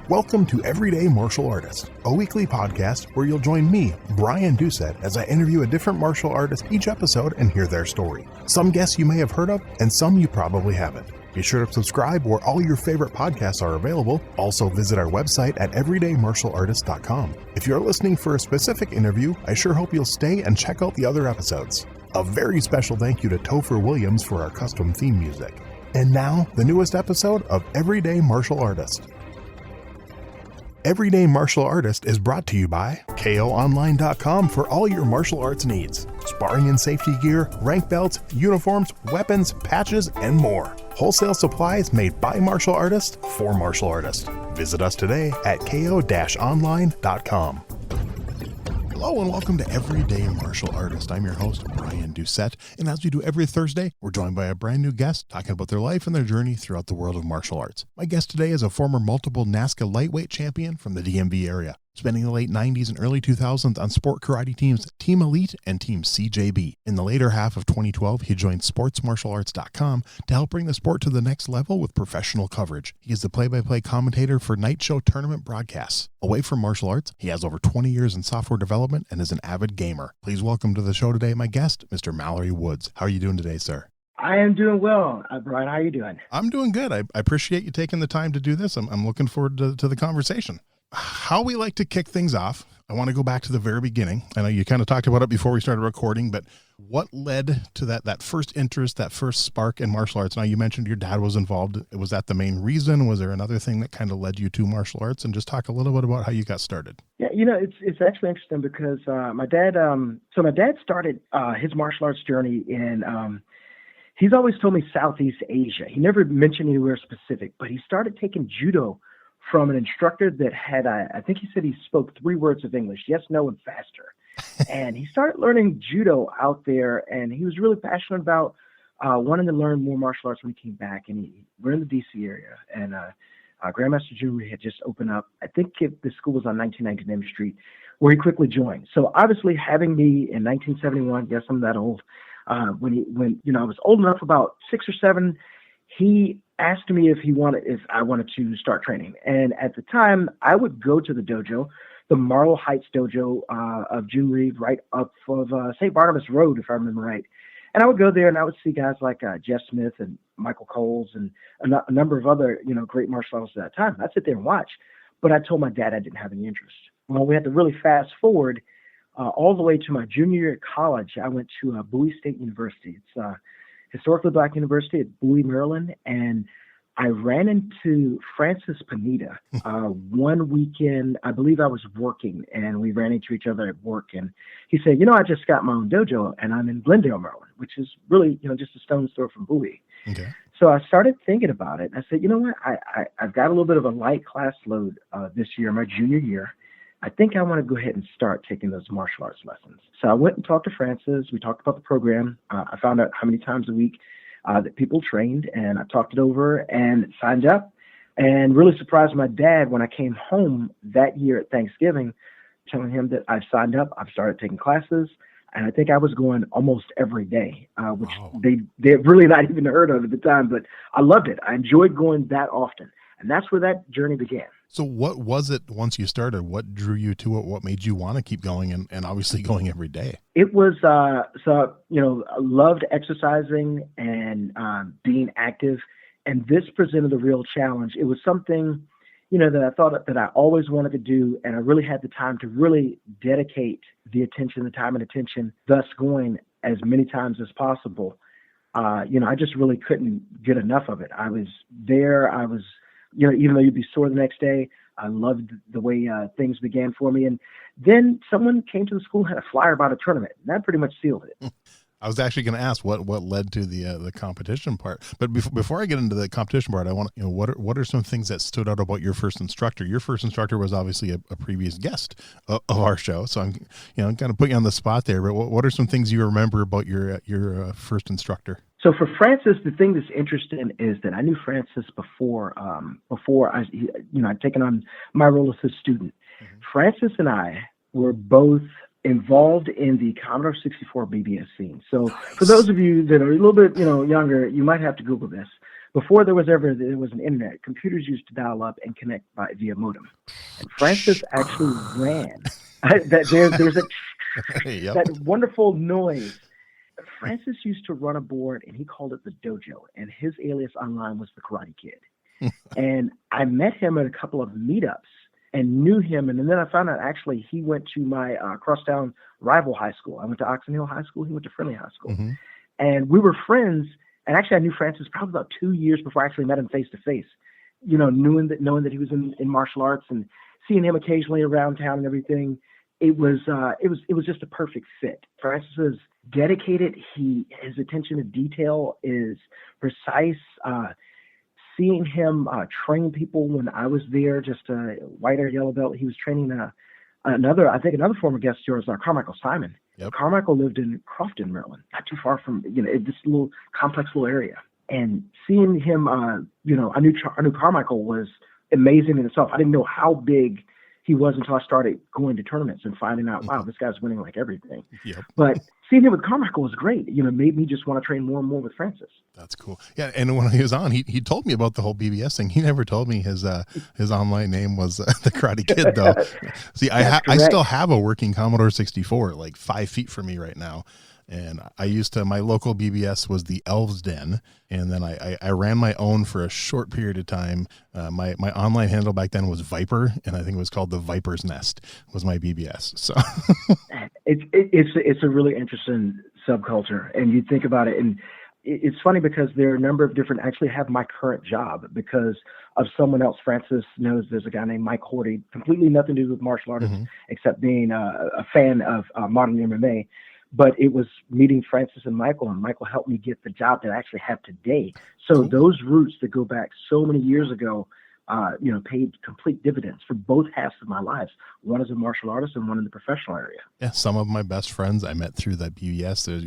Welcome to Everyday Martial Artist, a weekly podcast where you'll join me, Brian Doucette, as I interview a different martial artist each episode and hear their story. Some guests you may have heard of, and some you probably haven't. Be sure to subscribe where all your favorite podcasts are available. Also visit our website at everydaymartialartist.com. If you're listening for a specific interview, I sure hope you'll stay and check out the other episodes. A very special thank you to Topher Williams for our custom theme music. And now, the newest episode of Everyday Martial Artist. Everyday Martial Artist is brought to you by KOOnline.com for all your martial arts needs. Sparring and safety gear, rank belts, uniforms, weapons, patches, and more. Wholesale supplies made by martial artists for martial artists. Visit us today at ko-online.com. Hello and welcome to Everyday Martial Artist. I'm your host, Brian Doucette, and as we do every Thursday, we're joined by a brand new guest talking about their life and their journey throughout the world of martial arts. My guest today is a former multiple NASKA Lightweight champion from the DMV area, spending the late 90s and early 2000s on sport karate teams Team Elite and Team CJB. In the later half of 2012, he joined sportsmartialarts.com to help bring the sport to the next level with professional coverage. He is the play-by-play commentator for night show tournament broadcasts. Away from martial arts, he has over 20 years in software development and is an avid gamer. Please welcome to the show today my guest, Mr. Mallory Woods. How are you doing today, sir? I am doing well. Brian, how are you doing? I'm doing good. I appreciate you taking the time to do this. I'm looking forward to the conversation. How we like to kick things off, I want to go back to the very beginning. I know you kind of talked about it before we started recording, but what led to that first interest, that first spark in martial arts? Now, you mentioned your dad was involved. Was that the main reason? Was there another thing that kind of led you to martial arts? And just talk a little bit about how you got started. Yeah, it's actually interesting because my dad started his martial arts journey in, he's always told me Southeast Asia. He never mentioned anywhere specific, but he started taking judo from an instructor that had, I think he said he spoke 3 words of English, yes, no, and faster. And he started learning judo out there, and he was really passionate about wanting to learn more martial arts when he came back. And we're in the D.C. area, and Grandmaster Jewelry had just opened up. I think the school was on 1990 M Street, where he quickly joined. So obviously having me in 1971, yes, I'm that old, when I was old enough, about 6 or 7, he asked me if I wanted to start training. And at the time, I would go to the dojo, the Marlow Heights dojo of June Reed, right up of St. Barnabas Road, if I remember right. And I would go there and I would see guys like Jeff Smith and Michael Coles and a number of other, great martial artists at that time. I'd sit there and watch. But I told my dad I didn't have any interest. Well, we had to really fast forward all the way to my junior year at college. I went to Bowie State University. It's historically black university at Bowie, Maryland, and I ran into Francis Pineda one weekend. I believe I was working, and we ran into each other at work, and he said, I just got my own dojo, and I'm in Glendale, Maryland, which is really, just a stone's throw from Bowie. Okay. So I started thinking about it, and I said, you know what, I've got a little bit of a light class load this year, my junior year. I think I want to go ahead and start taking those martial arts lessons. So I went and talked to Francis. We talked about the program. I found out how many times a week that people trained, and I talked it over and signed up, and really surprised my dad when I came home that year at Thanksgiving, telling him that I've signed up, I've started taking classes, and I think I was going almost every day, which they really not even heard of at the time, but I loved it. I enjoyed going that often, and that's where that journey began. So what was it once you started? What drew you to it? What made you want to keep going and obviously going every day? It was, I loved exercising and being active. And this presented a real challenge. It was something, that I thought that I always wanted to do. And I really had the time to really dedicate the time and attention, thus going as many times as possible. I just really couldn't get enough of it. I was there. I was, even though you'd be sore the next day, I loved the way things began for me. And then someone came to the school and had a flyer about a tournament. And that pretty much sealed it. I was actually going to ask what led to the competition part. But before I get into the competition part, I want to, what are some things that stood out about your first instructor? Your first instructor was obviously a previous guest of our show. So I'm kind of putting you on the spot there. But what are some things you remember about your first instructor? So for Francis, the thing that's interesting is that I knew Francis before I'd taken on my role as his student. Mm-hmm. Francis and I were both involved in the Commodore 64 BBS scene. So for those of you that are a little bit, younger, you might have to Google this. before there was an internet, computers used to dial up and connect via modem. And Francis actually ran. There's Yep. that wonderful noise. Francis used to run a board, and he called it the Dojo, and his alias online was the Karate Kid. And I met him at a couple of meetups and knew him, and then I found out actually he went to my crosstown rival high school. I went to Oxon Hill High School. He went to Friendly High School. Mm-hmm. And we were friends. And actually, I knew Francis probably about 2 years before I actually met him face to face. Knowing that he was in martial arts and seeing him occasionally around town and everything, it was just a perfect fit. Francis is dedicated. His attention to detail is precise. Seeing him train people when I was there, just a white or yellow belt, he was training another former guest of yours, Carmichael Simon. Yep. Carmichael lived in Crofton, Maryland, not too far from this little complex little area. And seeing him, I knew Carmichael was amazing in itself. I didn't know how big he was until I started going to tournaments and finding out, wow, this guy's winning like everything. Yep. But seeing him with Carmichael was great. Made me just want to train more and more with Francis. That's cool. Yeah, and when he was on, he told me about the whole BBS thing. He never told me his online name was the Karate Kid, though. See, I still have a working Commodore 64, like 5 feet from me right now. And my local BBS was the Elves Den. And then I ran my own for a short period of time. My online handle back then was Viper, and I think it was called the Viper's Nest was my BBS. So it's a really interesting subculture. And you think about it, and it's funny because there are a number of different, actually have my current job because of someone else. Francis knows there's a guy named Mike Horty, completely nothing to do with martial artists, except being a fan of modern MMA. But it was meeting Francis and Michael helped me get the job that I actually have today. So those roots that go back so many years ago, paid complete dividends for both halves of my lives. One as a martial artist and one in the professional area. Yeah, some of my best friends I met through that BBS. There's,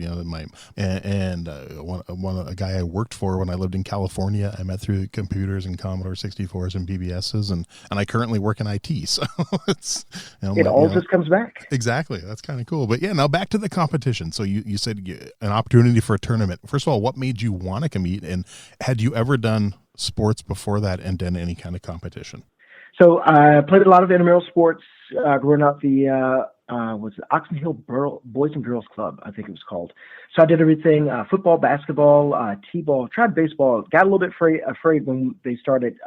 a guy I worked for when I lived in California, I met through computers and Commodore 64s and BBSs, and I currently work in IT. So it's just comes back. Exactly, that's kind of cool. But yeah, now back to the competition. So you said an opportunity for a tournament. First of all, what made you want to compete, and had you ever done sports before that and done any kind of competition? So I played a lot of intramural sports growing up. Was it Oxon Hill Boys and Girls Club, I think it was called. So I did everything, football, basketball, t-ball, tried baseball. Got a little bit afraid when they started,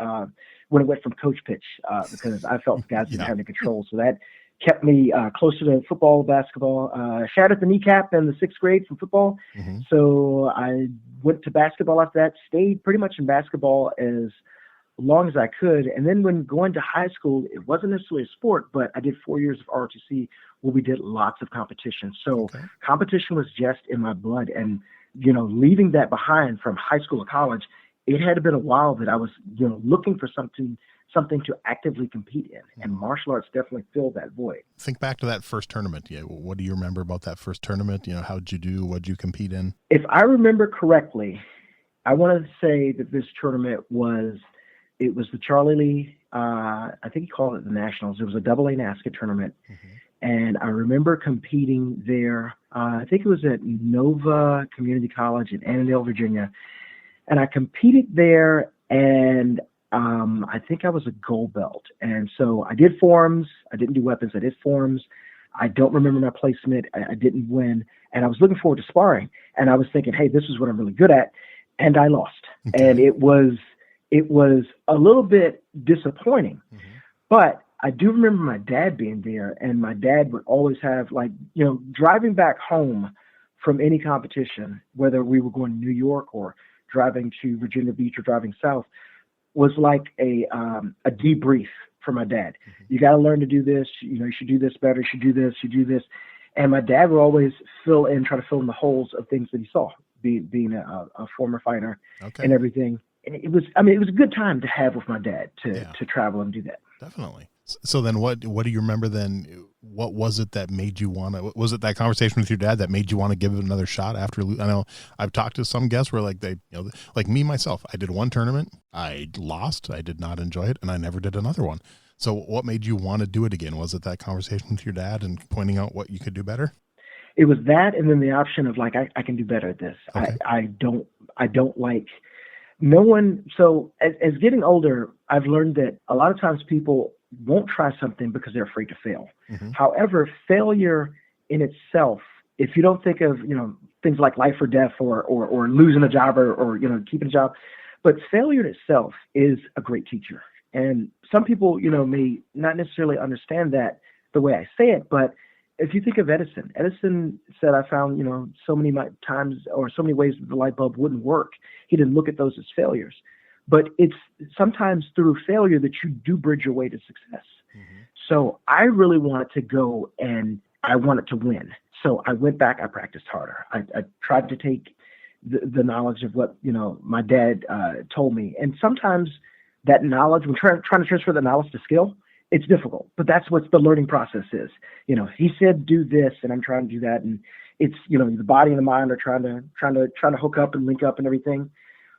when it went from coach pitch, because I felt the guys didn't have any control. So that kept me closer to football, basketball. Shattered the kneecap in the 6th grade from football. Mm-hmm. So I went to basketball after that, stayed pretty much in basketball as long as I could. And then when going to high school, it wasn't necessarily a sport, but I did 4 years of ROTC where we did lots of competition. So competition was just in my blood. And, leaving that behind from high school or college, it had been a while that I was, looking for something to actively compete in. And martial arts definitely filled that void. Think back to that first tournament. Yeah, what do you remember about that first tournament? How'd you do? What'd you compete in? If I remember correctly, I want to say that this tournament was the Charlie Lee, I think he called it the Nationals. It was a AA NASKA tournament. Mm-hmm. And I remember competing there. I think it was at Nova Community College in Annandale, Virginia. And I competed there, and I think I was a gold belt. And so I did forms. I didn't do weapons. I did forms. I don't remember my placement. I didn't win. And I was looking forward to sparring. And I was thinking, hey, this is what I'm really good at. And I lost. Okay. And it was a little bit disappointing. Mm-hmm. But I do remember my dad being there, and my dad would always have, driving back home from any competition, whether we were going to New York or driving to Virginia Beach or driving south, was like a debrief for my dad. Mm-hmm. You got to learn to do this. You should do this better. You should do this. You do this. And my dad would always try to fill in the holes of things that he saw, being a former fighter and everything. And it was a good time to have with my dad to travel and do that. Definitely. So then what do you remember then? What was it that made you want to, was it that conversation with your dad that made you want to give it another shot after? I know I've talked to some guests where they, like me, myself, I did one tournament, I lost, I did not enjoy it, and I never did another one. So what made you want to do it again? Was it that conversation with your dad and pointing out what you could do better? It was that, and then the option of I can do better at this. Okay. I don't like no one, so as getting older, I've learned that a lot of times people won't try something because they're afraid to fail. However, failure in itself, if you don't think of, things like life or death or losing a job or keeping a job, but failure in itself is a great teacher. And some people, may not necessarily understand that the way I say it, but if you think of Edison said, I found, so many times or so many ways that the light bulb wouldn't work. He didn't look at those as failures. But it's sometimes through failure that you do bridge your way to success. So I really wanted to go and I wanted to win. So I went back, I practiced harder. I tried to take the knowledge of what, my dad told me. And sometimes that knowledge, when trying to transfer the knowledge to skill, it's difficult, but that's what the learning process is. He said, do this, and I'm trying to do that. And it's, the body and the mind are trying to hook up and link up and everything.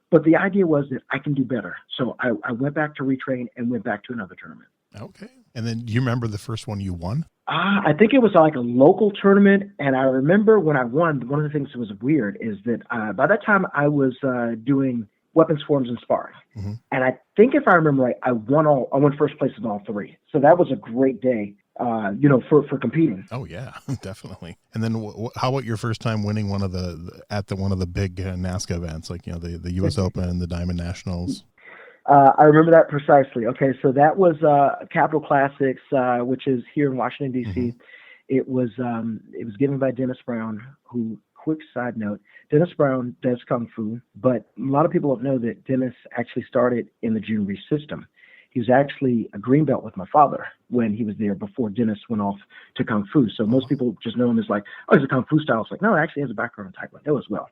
But the idea was that I can do better. So I went back to retrain and went back to another tournament. Okay. And then do you remember the first one you won? I think it was like a local tournament. And I remember when I won, one of the things that was weird is that by that time I was doing weapons, forms, and sparring. And I think if I remember right, I won first place in all three. So that was a great day, for competing. Oh yeah, definitely. And then how about your first time winning one of the big NASKA events, like, the US Open, the Diamond Nationals? I remember that precisely. Okay. So that was Capital Classics, which is here in Washington, DC. It was given by Dennis Brown, who, quick side note, Dennis Brown does Kung Fu, but a lot of people don't know that Dennis actually started in the junior system. He was actually a green belt with my father when he was there before Dennis went off to Kung Fu. So most people just know him as like, oh, he's a Kung Fu style. It's like, no, actually he has a background in Taekwondo as well.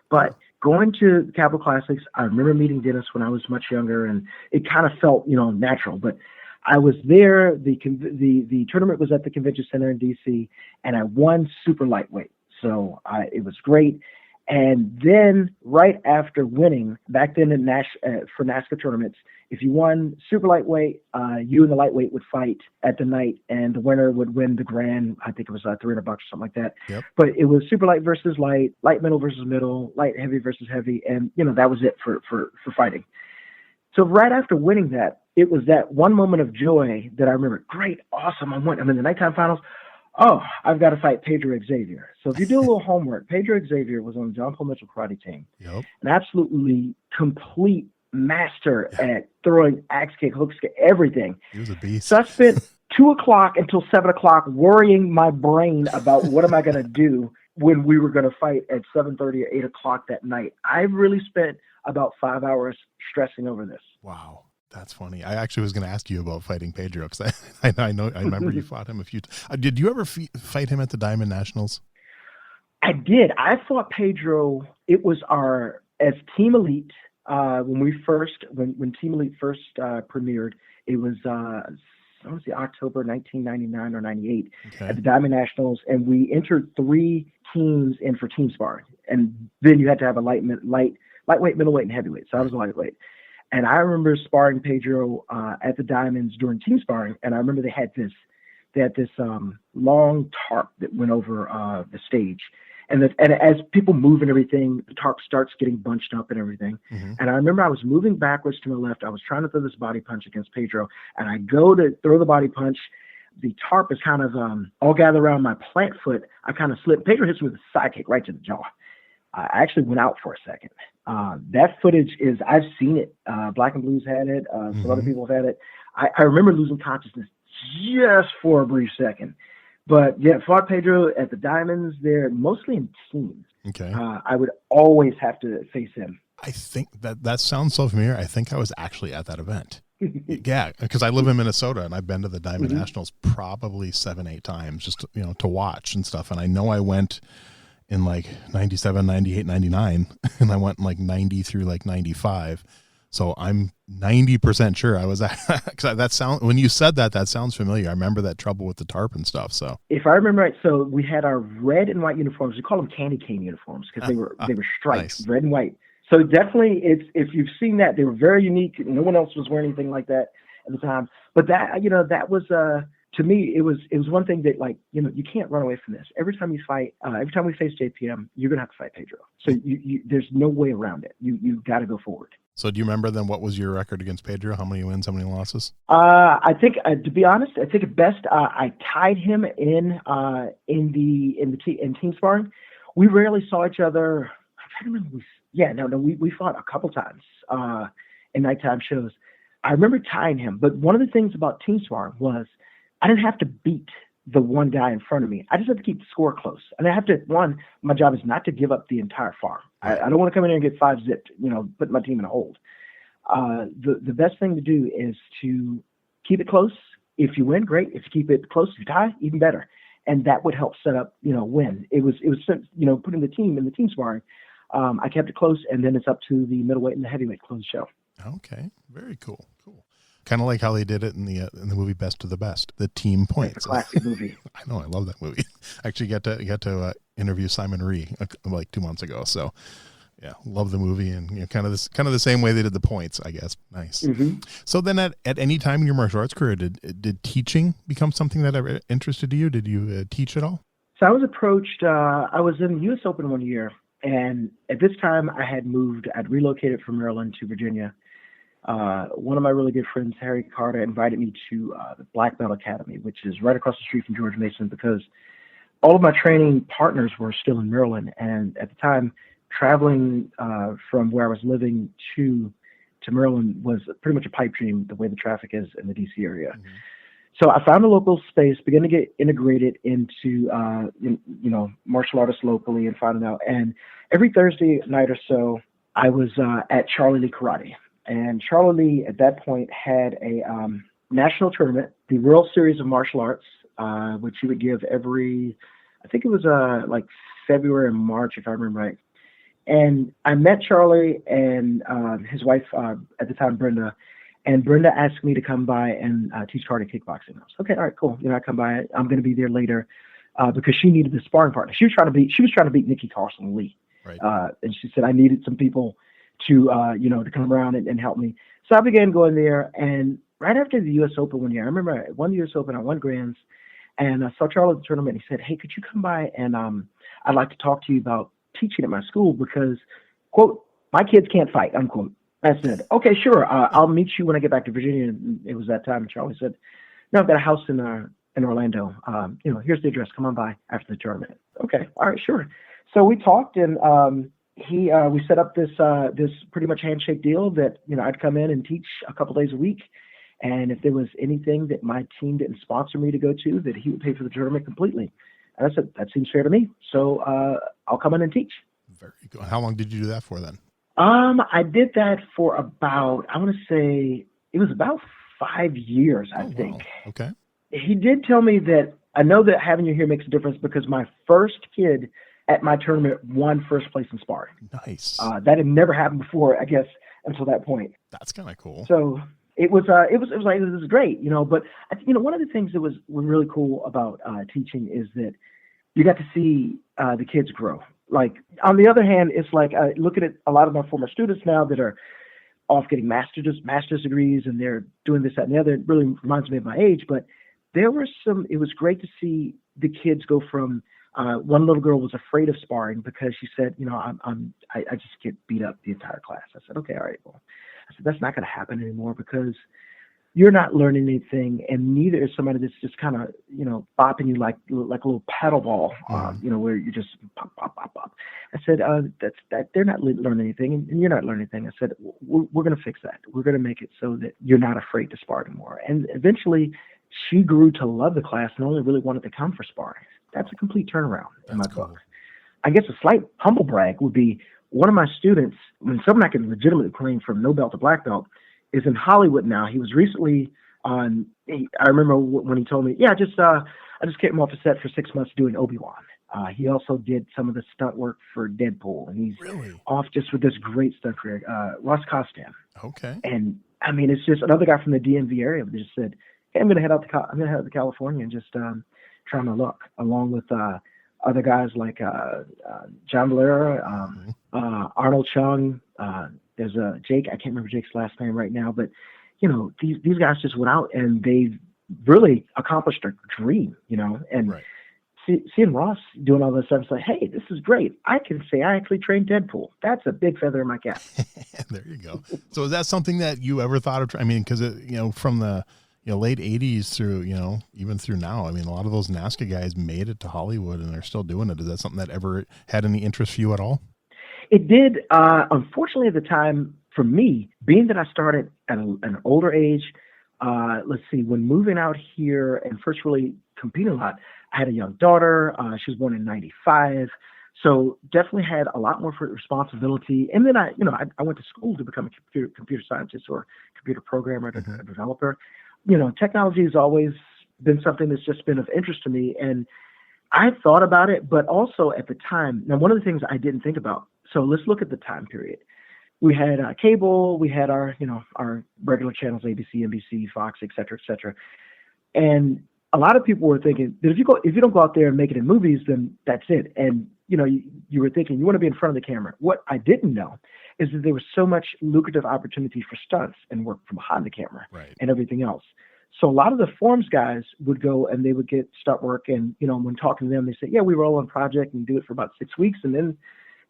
But going to the Capital Classics, I remember meeting Dennis when I was much younger, and it kind of felt, natural. But I was there. The tournament was at the Convention Center in DC, and I won super lightweight. So it was great. And then right after winning, back then for NASKA tournaments, if you won super lightweight, you and the lightweight would fight at the night, and the winner would win the grand. I think it was $300 or something like that. Yep. But it was super light versus light, light middle versus middle, light heavy versus heavy, and that was it for fighting. So right after winning that, it was that one moment of joy that I remember. Great, awesome, I won. I'm in the nighttime finals. Oh, I've got to fight Pedro Xavier. So if you do a little homework, Pedro Xavier was on the John Paul Mitchell karate team. Yep. An absolutely complete master at throwing axe kick, hook kick, everything. He was a beast. So I spent 2 o'clock until 7 o'clock worrying my brain about what am I going to do when we were going to fight at 7:30 or 8 o'clock that night. I really spent about 5 hours stressing over this. Wow. That's funny. I actually was going to ask you about fighting Pedro because I remember you fought him a few times. Did you ever fight him at the Diamond Nationals? I did. I fought Pedro. It was as Team Elite when Team Elite first premiered. It was I want to say October 1999 or 98 at the Diamond Nationals, and we entered 3 teams in for team sparring, and then you had to have a lightweight, middleweight, and heavyweight. So I was a lightweight. And I remember sparring Pedro at the Diamonds during team sparring, and I remember they had this long tarp that went over the stage, and as people move and everything, the tarp starts getting bunched up and everything. And I remember I was moving backwards to my left. I was trying to throw this body punch against Pedro, and I go to throw the body punch. The tarp is kind of all gathered around my plant foot. I kind of slip. Pedro hits me with a side kick right to the jaw. I actually went out for a second. That footage I've seen it. Black and Blues had it. Some other people have had it. I remember losing consciousness just for a brief second. But yeah, fought Pedro at the Diamonds there, mostly in teams. Okay. I would always have to face him. I think that sounds so familiar. I think I was actually at that event. Yeah, because I live in Minnesota and I've been to the Diamond Nationals probably 7-8 times just to watch and stuff. And I know I went in like 97, 98, 99, and I went in like 90 through like 95. So I'm 90% sure I was at, cause when you said that sounds familiar. I remember that trouble with the tarp and stuff. So if I remember right, so we had our red and white uniforms. We call them candy cane uniforms because they were striped, nice. Red and white. So definitely if you've seen that, they were very unique. No one else was wearing anything like that at the time. But that was to me, it was one thing that, like, you can't run away from this. Every time you fight, every time we face JPM, you're gonna have to fight Pedro. So there's no way around it. You got to go forward. So do you remember then what was your record against Pedro? How many wins? How many losses? I think, to be honest, I think at best I tied him in team sparring. We rarely saw each other. I'm trying to remember. We fought a couple times in nighttime shows. I remember tying him, but one of the things about team sparring was I didn't have to beat the one guy in front of me. I just have to keep the score close. And I have to, my job is not to give up the entire farm. I don't want to come in here and get 5 zipped, put my team in a hold. The best thing to do is to keep it close. If you win, great. If you keep it close, if you tie, even better. And that would help set up, win. It was putting the team in the team sparring. I kept it close, and then it's up to the middleweight and the heavyweight to close the show. Okay. Very cool. Cool. Kind of like how they did it in the movie Best of the Best, the team points. It's a classic movie. I know, I love that movie. I actually got to interview Simon Rhee like 2 months ago. So yeah, love the movie, and kind of the same way they did the points, I guess. Nice. Mm-hmm. So then at any time in your martial arts career, did teaching become something that ever interested you? Did you teach at all? So I was approached. I was in the U.S. Open one year, and at this time I'd relocated from Maryland to Virginia. One of my really good friends, Harry Carter, invited me to the Black Belt Academy, which is right across the street from George Mason, because all of my training partners were still in Maryland. And at the time, traveling from where I was living to Maryland was pretty much a pipe dream, the way the traffic is in the D.C. area. Mm-hmm. So I found a local space, began to get integrated into, martial artists locally and finding out. And every Thursday night or so, I was at Charlie Lee Karate. And Charlie Lee at that point had a national tournament, the World Series of Martial Arts, which he would give every, I think it was like February and March, if I remember right. And I met Charlie and his wife at the time, Brenda. And Brenda asked me to come by and teach karate kickboxing. I was okay, all right, cool. I come by. I'm going to be there later because she needed the sparring partner. She was trying to beat Nikki Carson Lee, right. And she said I needed some people to to come around and help me. So I began going there, and right after the U.S. Open one year, I remember I won the U.S. Open, I won Grands, and I saw Charlie at the tournament, and he said, hey, could you come by and I'd like to talk to you about teaching at my school because, quote, my kids can't fight, unquote. I said, okay, sure, I'll meet you when I get back to Virginia. And it was that time, and Charlie said, no, I've got a house in Orlando. Here's the address, come on by after the tournament. Okay, all right, sure. So we talked, and we set up this pretty much handshake deal that I'd come in and teach a couple days a week, and if there was anything that my team didn't sponsor me to go to, that he would pay for the tournament completely. And I said that seems fair to me, so I'll come in and teach. Very good. How long did you do that for then? I did that for about, I want to say it was about 5 years, I think. Wow. Okay. He did tell me that I know that having you here makes a difference because my first kid at my tournament won first place in sparring. Nice. That had never happened before, I guess, until that point. That's kind of cool. So it was great, But one of the things that was really cool about teaching is that you got to see the kids grow. Like on the other hand, it's like looking at a lot of my former students now that are off getting master's degrees, and they're doing this, that, and the other. It really reminds me of my age, but there were it was great to see the kids go from. One little girl was afraid of sparring because she said, I just get beat up the entire class. I said, okay, all right. Well, I said, that's not going to happen anymore because you're not learning anything, and neither is somebody that's just kind of, bopping you like a little paddle ball, where you just pop, pop, pop, pop. I said, they're not learning anything, and you're not learning anything. I said, we're going to fix that. We're going to make it so that you're not afraid to spar anymore. And eventually, she grew to love the class and only really wanted to come for sparring. That's a complete turnaround in my book. I guess a slight humble brag would be one of my students, when someone I can legitimately claim from no belt to black belt, is in Hollywood now. He was recently on. I remember when he told me, "Yeah, I just came off a set for 6 months doing Obi-Wan." He also did some of the stunt work for Deadpool, and he's really off just with this great stunt career. Ross Costan. Okay. And I mean, it's just another guy from the DMV area that just said, "Hey, I'm going to head out to California and just try my luck," along with other guys like John Valera, Arnold Chung. There's Jake. I can't remember Jake's last name right now, but these guys just went out and they've really accomplished a dream, and Right. seeing Ross doing all this stuff, it's like, hey, this is great. I can say I actually trained Deadpool. That's a big feather in my cap. There you go. So is that something that you ever thought of? I mean, because from the late '80s through even through now, I mean, a lot of those NASKA guys made it to Hollywood and they're still doing it. Is that something that ever had any interest for you at all? It did. Unfortunately, at the time, for me, being that I started at an older age, let's see, when moving out here and first really competing a lot, I had a young daughter. She was born in '95. So definitely had a lot more responsibility. And then I went to school to become a computer scientist or computer programmer, a developer. Technology has always been something that's just been of interest to me. And I thought about it, but also at the time, now one of the things I didn't think about, so let's look at the time period. We had cable, we had our regular channels, ABC, NBC, Fox, et cetera, and a lot of people were thinking that if you don't go out there and make it in movies, then that's it. And you were thinking you want to be in front of the camera. What I didn't know is that there was so much lucrative opportunity for stunts and work from behind the camera, right, and everything else. So a lot of the forums guys would go and they would get stunt work, and when talking to them, they say, yeah, we roll on project and do it for about 6 weeks, and then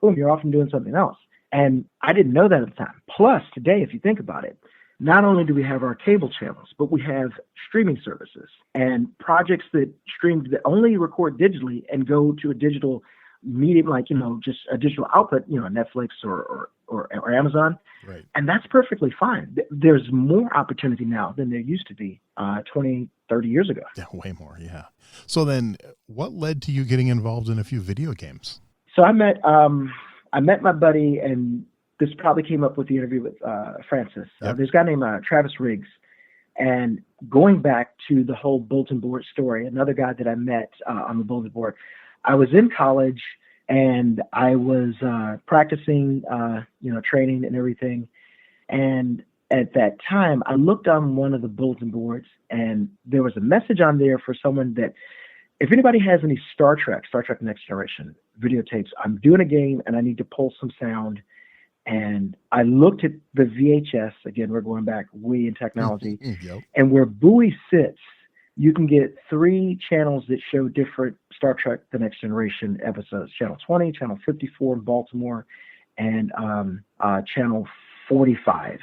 boom, you're off and doing something else. And I didn't know that at the time. Plus, today, if you think about it, not only do we have our cable channels, but we have streaming services and projects that stream that only record digitally and go to a digital medium, like just a digital output, Netflix or Amazon. right. And that's perfectly fine. There's more opportunity now than there used to be 20, 30 years ago. Yeah, way more. Yeah. So then, what led to you getting involved in a few video games? So I met my buddy, and this probably came up with the interview with Francis. Yep. There's a guy named Travis Riggs, and going back to the whole bulletin board story, another guy that I met on the bulletin board. I was in college and I was practicing, training and everything. And at that time, I looked on one of the bulletin boards, and there was a message on there for someone that, if anybody has any Star Trek Next Generation videotapes, I'm doing a game and I need to pull some sound. And I looked at the VHS, again, we're going back way in technology, Yep. and where Bowie sits, you can get 3 channels that show different Star Trek The Next Generation episodes. Channel 20, Channel 54 in Baltimore, and Channel 45.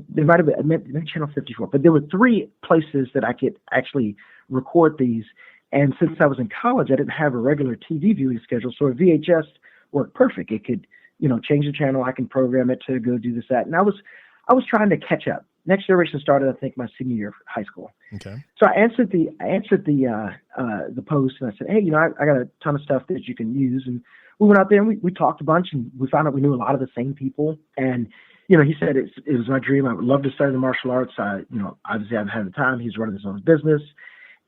There might have been maybe Channel 54, but there were 3 places that I could actually record these. And since I was in college, I didn't have a regular TV viewing schedule, so a VHS worked perfect. It could, change the channel. I can program it to go do this, that. And I was trying to catch up. Next Generation started, I think, my senior year of high school. Okay. So I answered the post, and I said, hey, I got a ton of stuff that you can use. And we went out there and we talked a bunch, and we found out we knew a lot of the same people. And he said it was my dream. I would love to study the martial arts. Obviously I haven't had the time. He's running his own business,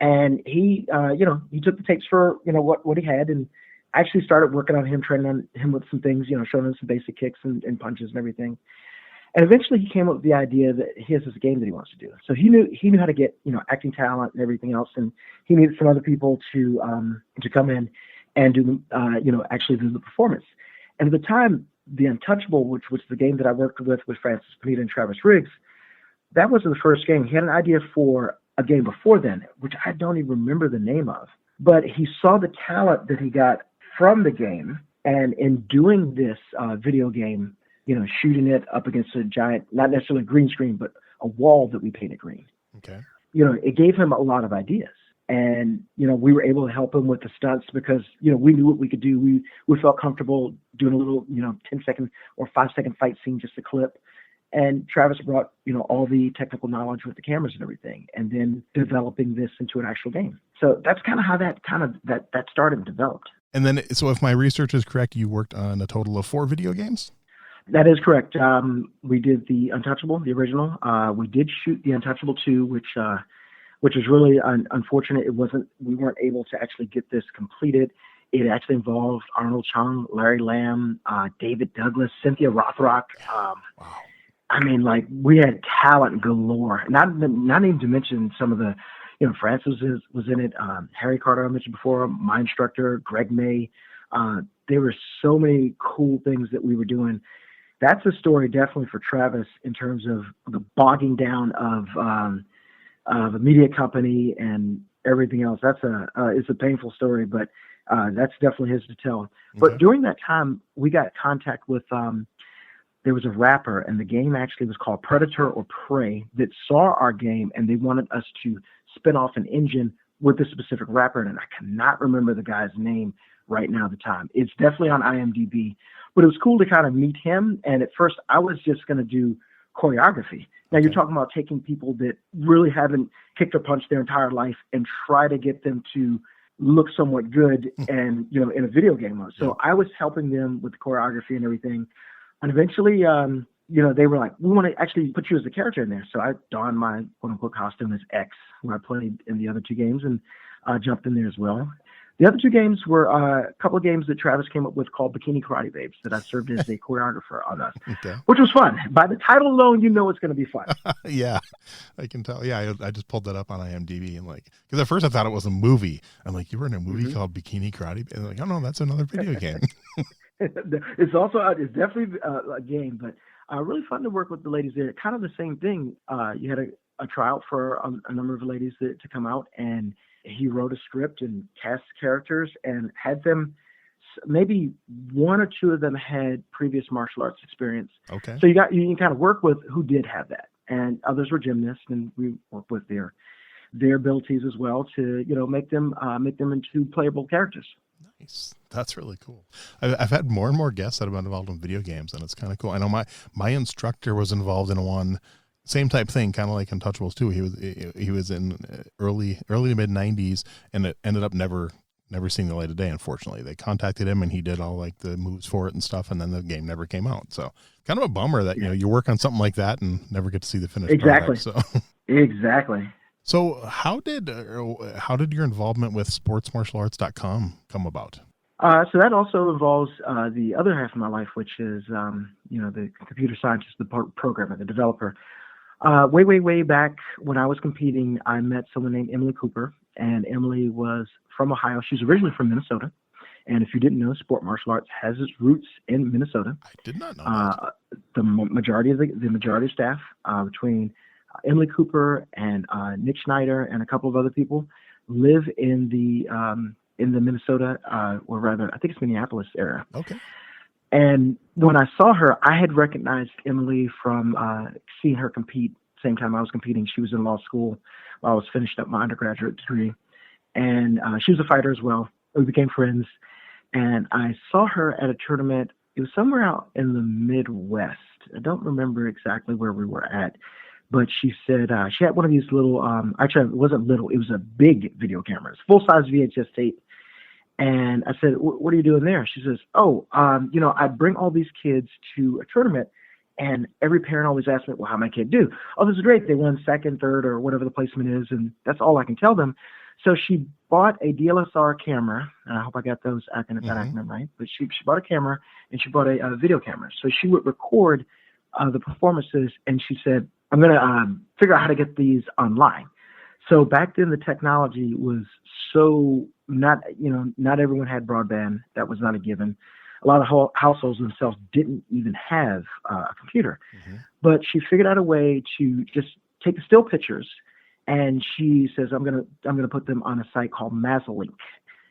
and he took the tapes for what he had, and I actually started working on him, training on him with some things, showing him some basic kicks and punches and everything. And eventually he came up with the idea that he has this game that he wants to do. So he knew how to get, acting talent and everything else. And he needed some other people to come in and do, actually do the performance. And at the time, The Untouchable, which was the game that I worked with Francis Panetta and Travis Riggs, that wasn't the first game. He had an idea for a game before then, which I don't even remember the name of. But he saw the talent that he got from the game. And in doing this video game, shooting it up against a giant, not necessarily green screen, but a wall that we painted green. Okay. It gave him a lot of ideas. And, we were able to help him with the stunts because, we knew what we could do. We felt comfortable doing a little, 10-second or 5-second fight scene, just a clip. And Travis brought, all the technical knowledge with the cameras and everything, and then developing this into an actual game. So that's kind of how that started and developed. And then, so if my research is correct, you worked on a total of 4 video games? That is correct. We did The Untouchable, the original. We did shoot The Untouchable 2, which was really unfortunate. We weren't able to actually get this completed. It actually involved Arnold Chung, Larry Lamb, David Douglas, Cynthia Rothrock. Wow. I mean, we had talent galore. Not even to mention some of the, Francis was in it. Harry Carter, I mentioned before, my instructor, Greg May. There were so many cool things that we were doing. That's a story definitely for Travis in terms of the bogging down of of a media company and everything else. It's a painful story, but that's definitely his to tell. But during that time, we got contact with, there was a rapper, and the game actually was called Predator or Prey, that saw our game, and they wanted us to spin off an engine with this specific rapper, and I cannot remember the guy's name right now at the time. It's definitely on IMDb, but it was cool to kind of meet him. And at first, I was just going to do choreography. Now, you're talking about taking people that really haven't kicked or punched their entire life and try to get them to look somewhat good and, in a video game mode. So I was helping them with the choreography and everything. And eventually, they were like, we want to actually put you as a character in there. So I donned my quote-unquote costume as X, where I played in the other two games, and jumped in there as well. The other two games were a couple of games that Travis came up with called Bikini Karate Babes that I served as a choreographer on us, which was fun. By the title alone, it's going to be fun. Yeah, I can tell. Yeah, I just pulled that up on IMDb and because at first I thought it was a movie. I'm like, you were in a movie called Bikini Karate? And like, oh no, that's another video game. It's definitely a game, but really fun to work with the ladies there. Kind of the same thing. You had a tryout for a number of ladies to come out, and he wrote a script and cast characters and had them, maybe one or two of them had previous martial arts experience. Okay. So you can kind of work with who did have that, and others were gymnasts, and we worked with their abilities as well to make them into playable characters. Nice. That's really cool. I've had more and more guests that have been involved in video games, and it's kind of cool. I know my instructor was involved in one. Same type thing, kind of like Untouchables too. He was in early to mid 90s, and it ended up never seeing the light of day. Unfortunately, they contacted him, and he did all like the moves for it and stuff, and then the game never came out. So kind of a bummer that you work on something like that and never get to see the finished product. So exactly. So how did your involvement with sportsmartialarts.com come about? So that also involves the other half of my life, which is the computer scientist, the programmer, the developer. Way back when I was competing, I met someone named Emily Cooper, and Emily was from Ohio. She's originally from Minnesota, and if you didn't know, sport martial arts has its roots in Minnesota. I did not know that. The majority of staff, between Emily Cooper and Nick Schneider and a couple of other people, live in the Minnesota, or rather, I think it's Minneapolis area. Okay. And when I saw her, I had recognized Emily from seeing her compete. Same time I was competing, she was in law school while I was finishing up my undergraduate degree. And she was a fighter as well. We became friends. And I saw her at a tournament. It was somewhere out in the Midwest. I don't remember exactly where we were at. But she said she had one of these little, actually it wasn't little, it was a big video camera, full-size VHS tape. And I said, what are you doing there? She says, I bring all these kids to a tournament, and every parent always asks me, well, how my kid do? Oh, this is great. They won second, third, or whatever the placement is, and that's all I can tell them. So she bought a DSLR camera, and I hope I got that acronym right, but she bought a camera, and she bought a video camera. So she would record the performances, and she said, I'm going to figure out how to get these online. So back then the technology was so not everyone had broadband. That was not a given. A lot of households themselves didn't even have a computer. But she figured out a way to just take the still pictures, and she says, I'm gonna put them on a site called Maslink.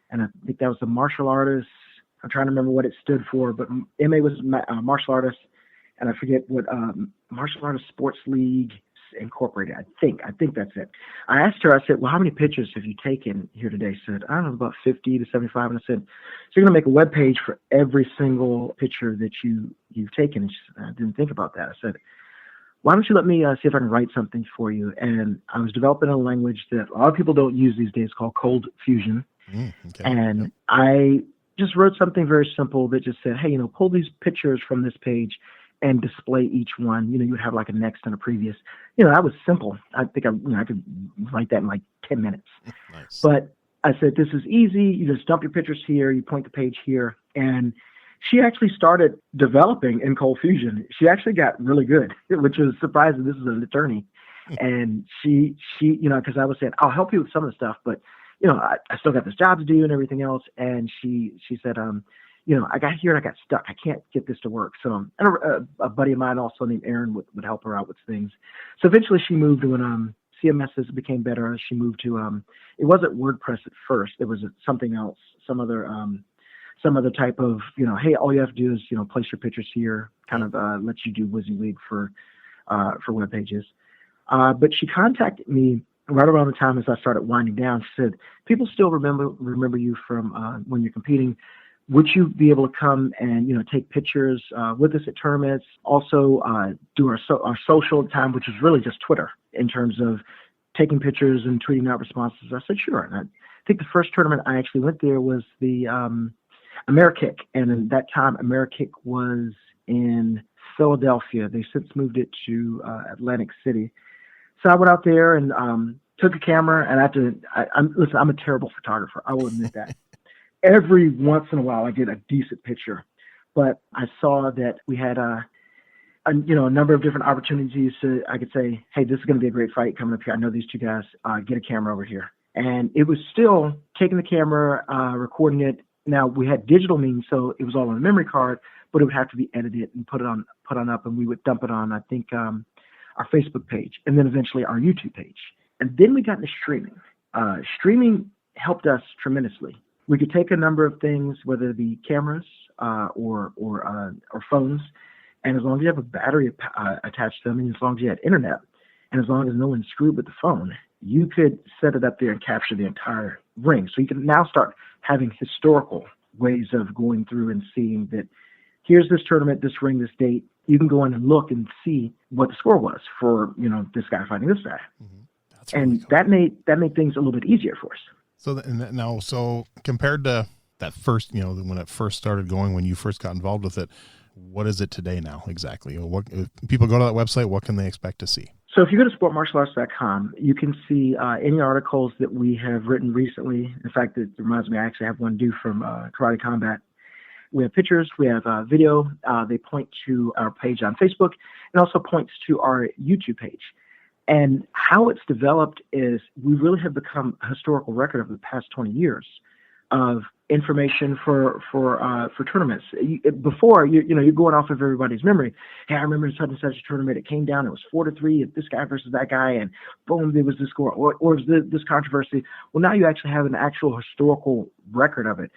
And I think that was the martial artists. I'm trying to remember what it stood for, but MA was martial artists, and I forget what Martial Artists Sports League Incorporated. I think that's it. I asked her, I said, well, how many pictures have you taken here today? She said, I don't know, about 50 to 75. And I said, so you're going to make a web page for every single picture that you've taken? And she said, I didn't think about that. I said, why don't you let me see if I can write something for you? And I was developing a language that a lot of people don't use these days called Cold Fusion. And I just wrote something very simple that just said, hey, pull these pictures from this page and display each one. You would have like a next and a previous. That was simple. I think I could write that in like 10 minutes. Nice. But I said, this is easy. You just dump your pictures here. You point the page here. And she actually started developing in Cold Fusion. She actually got really good, which was surprising. This is an attorney. And she because I was saying, I'll help you with some of the stuff, but, I still got this job to do and everything else. And she said, I got here and I got stuck. I can't get this to work. So, and a buddy of mine also named Aaron would help her out with things. So eventually she moved when CMS became better as she moved to, it wasn't WordPress at first. It was something else, some other type of, hey, all you have to do is, place your pictures here, kind of lets you do WYSIWYG for web pages. But she contacted me right around the time as I started winding down. She said, people still remember you from when you're competing. Would you be able to come and, take pictures with us at tournaments? Also do our social time, which is really just Twitter, in terms of taking pictures and tweeting out responses. I said, sure. And I think the first tournament I actually went there was the AmeriKick. And at that time, AmeriKick was in Philadelphia. They since moved it to Atlantic City. So I went out there and took a camera, and listen, I'm a terrible photographer. I will admit that. Every once in a while, I get a decent picture, but I saw that we had a number of different opportunities to, I could say, hey, this is going to be a great fight coming up here. I know these two guys. Get a camera over here, and it was still taking the camera, recording it. Now we had digital means, so it was all on a memory card, but it would have to be edited and put on up, and we would dump it on, I think, our Facebook page, and then eventually our YouTube page. And then we got into streaming. Streaming helped us tremendously. We could take a number of things, whether it be cameras or phones, and as long as you have a battery attached to them, and as long as you had internet, and as long as no one screwed with the phone, you could set it up there and capture the entire ring. So you can now start having historical ways of going through and seeing that here's this tournament, this ring, this date. You can go in and look and see what the score was for, this guy fighting this guy. Mm-hmm. That's really cool. That made things a little bit easier for us. So compared to that first, when it first started going, when you first got involved with it, what is it today now exactly? What, if people go to that website, what can they expect to see? So if you go to sportmartialarts.com, you can see any articles that we have written recently. In fact, it reminds me, I actually have one due from Karate Combat. We have pictures, we have video. They point to our page on Facebook and also points to our YouTube page. And how it's developed is we really have become a historical record of the past 20 years of information for tournaments. Before, you're going off of everybody's memory. Hey, I remember such and such a tournament. It came down. It was 4-3. This guy versus that guy, and boom, there was this score, or was this controversy. Well, now you actually have an actual historical record of it.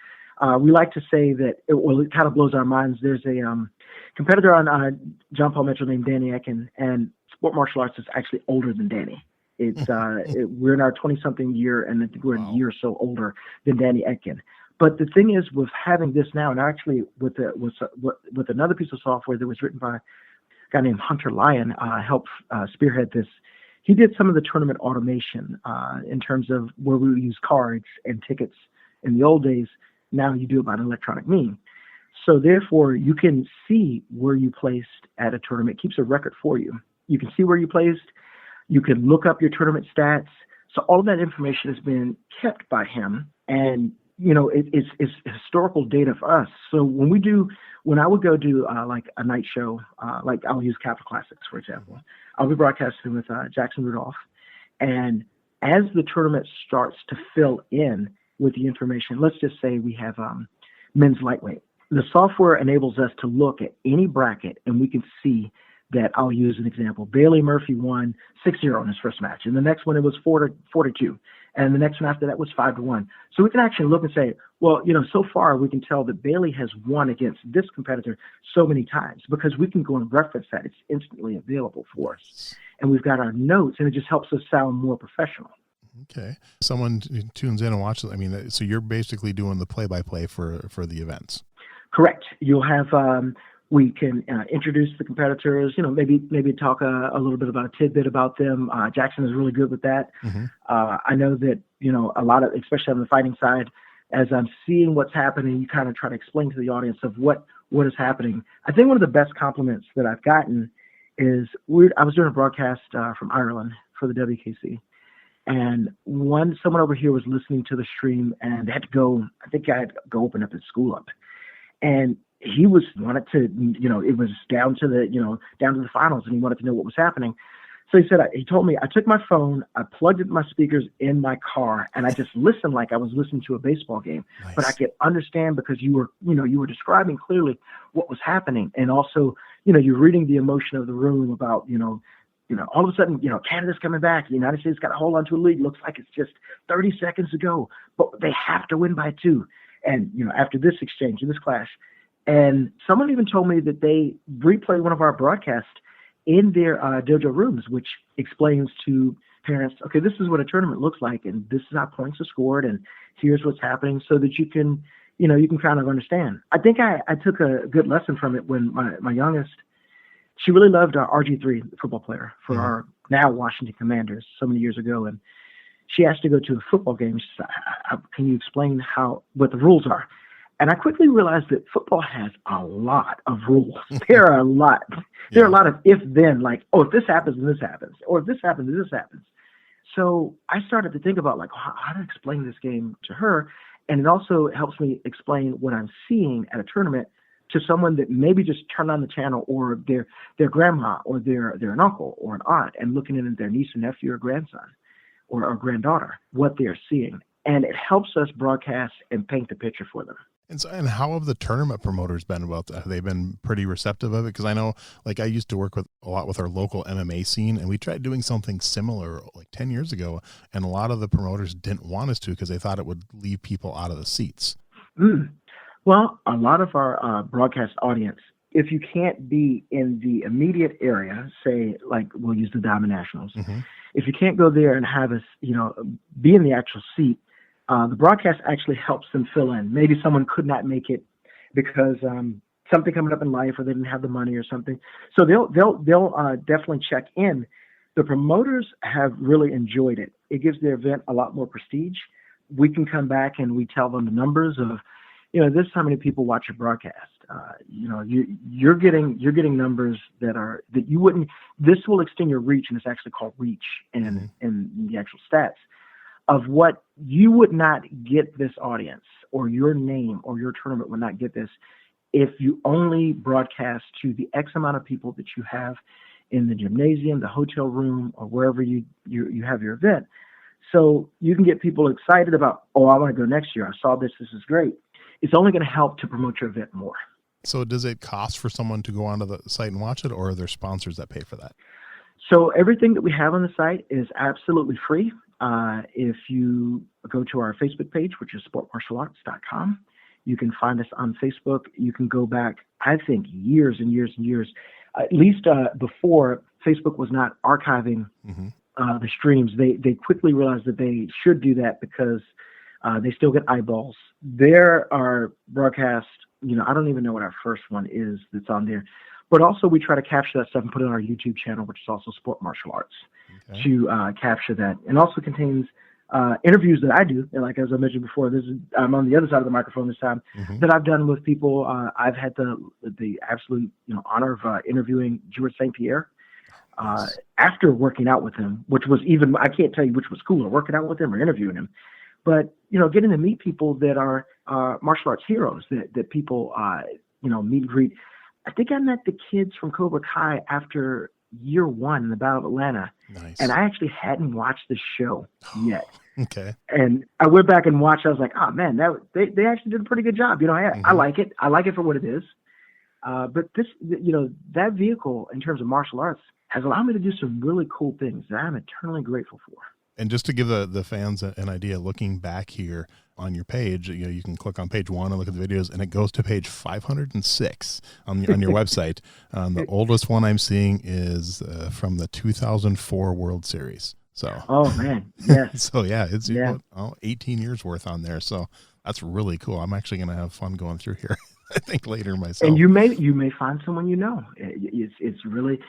We like to say that it kind of blows our minds. There's a competitor on John Paul Mitchell named Danny Ekin, and Sport Martial Arts is actually older than Danny. It's we're in our 20-something year, and I think we're a year or so older than Danny Ekin. But the thing is, with having this now, and actually with another piece of software that was written by a guy named Hunter Lyon, helped spearhead this. He did some of the tournament automation in terms of where we would use cards and tickets in the old days. Now you do it by an electronic means. So therefore, you can see where you placed at a tournament. It keeps a record for you. You can see where you placed. You can look up your tournament stats. So all of that information has been kept by him. And, it's historical data for us. So when I would go do like a night show, like I'll use Capital Classics, for example, I'll be broadcasting with Jackson Rudolph. And as the tournament starts to fill in with the information, let's just say we have men's lightweight. The software enables us to look at any bracket, and we can see that. I'll use an example. Bailey Murphy won 6-0 in his first match, and the next one it was 4-2, and the next one after that was 5-1. So we can actually look and say, well, so far we can tell that Bailey has won against this competitor so many times, because we can go and reference that. It's instantly available for us, and we've got our notes, and it just helps us sound more professional. Okay. Someone tunes in and watches. I mean, so you're basically doing the play-by-play for the events. Correct. You'll have, we can introduce the competitors, maybe talk a little bit about a tidbit about them. Jackson is really good with that. Mm-hmm. I know that, a lot of, especially on the fighting side, as I'm seeing what's happening, you kind of try to explain to the audience of what is happening. I think one of the best compliments that I've gotten is I was doing a broadcast from Ireland for the WKC. And someone over here was listening to the stream, and they had to go, I think I had to go open up his school up. And he wanted to, it was down to the finals, and he wanted to know what was happening. So he told me, I took my phone, I plugged in my speakers in my car, and I just listened like I was listening to a baseball game. Nice. But I could understand because you were describing clearly what was happening. And also, you're reading the emotion of the room about, all of a sudden, Canada's coming back. The United States got to hold on to a lead. Looks like it's just 30 seconds to go, but they have to win by 2. And, after this exchange, this clash, and someone even told me that they replay one of our broadcasts in their dojo rooms, which explains to parents, okay, this is what a tournament looks like, and this is how points are scored, and here's what's happening, so that you can kind of understand. I think I took a good lesson from it when my youngest, she really loved RG3, the football player for our now Washington Commanders so many years ago, and she asked to go to a football game. She said, can you explain what the rules are? And I quickly realized that football has a lot of rules. There are a lot. There are a lot of if-then, like, if this happens, then this happens. Or if this happens, then this happens. So I started to think about, how to explain this game to her. And it also helps me explain what I'm seeing at a tournament to someone that maybe just turned on the channel, or their grandma, or they're an uncle or an aunt, and looking at their niece and nephew or grandson or granddaughter, what they're seeing. And it helps us broadcast and paint the picture for them. And how have the tournament promoters been about that? Have they been pretty receptive of it? Because I know, I used to work a lot with our local MMA scene, and we tried doing something similar 10 years ago, and a lot of the promoters didn't want us to because they thought it would leave people out of the seats. Well, a lot of our broadcast audience, if you can't be in the immediate area, say, we'll use the Diamond Nationals, if you can't go there and have us, be in the actual seat, the broadcast actually helps them fill in. Maybe someone could not make it because something coming up in life, or they didn't have the money or something. So they'll definitely check in. The promoters have really enjoyed it. It gives the event a lot more prestige. We can come back and we tell them the numbers of, this is how many people watch your broadcast. You're getting numbers that you wouldn't. This will extend your reach, and it's actually called reach in the actual stats, of what you would not get this audience, or your name or your tournament would not get this if you only broadcast to the X amount of people that you have in the gymnasium, the hotel room, or wherever you have your event. So you can get people excited about, I want to go next year. I saw this is great. It's only going to help to promote your event more. So does it cost for someone to go onto the site and watch it, or are there sponsors that pay for that? So everything that we have on the site is absolutely free. If you go to our Facebook page, which is sportmartialarts.com, you can find us on Facebook. You can go back, I think, years and years and years, at least before Facebook was not archiving the streams. They quickly realized that they should do that because they still get eyeballs. There are broadcasts, I don't even know what our first one is that's on there. But also we try to capture that stuff and put it on our YouTube channel, which is also Sport Martial Arts, to capture that. And also contains interviews that I do. And as I mentioned before, I'm on the other side of the microphone this time, that I've done with people. I've had the absolute honor of interviewing George St. Pierre after working out with him, which was I can't tell you which was cooler, working out with him or interviewing him. But, getting to meet people that are martial arts heroes that people, meet and greet. I think I met the kids from Cobra Kai after year 1 in the Battle of Atlanta. Nice. And I actually hadn't watched the show yet. Okay. And I went back and watched. I was like, oh, man, they actually did a pretty good job. I like it. I like it for what it is. But this, that vehicle in terms of martial arts has allowed me to do some really cool things that I'm eternally grateful for. And just to give the fans an idea, looking back here on your page, you can click on page 1 and look at the videos, and it goes to page 506 on your website. The oldest one I'm seeing is from the 2004 World Series. So. Oh man, yes. So yeah, it's 18 years worth on there. So that's really cool. I'm actually going to have fun going through here. I think later myself. And you may find someone It's really.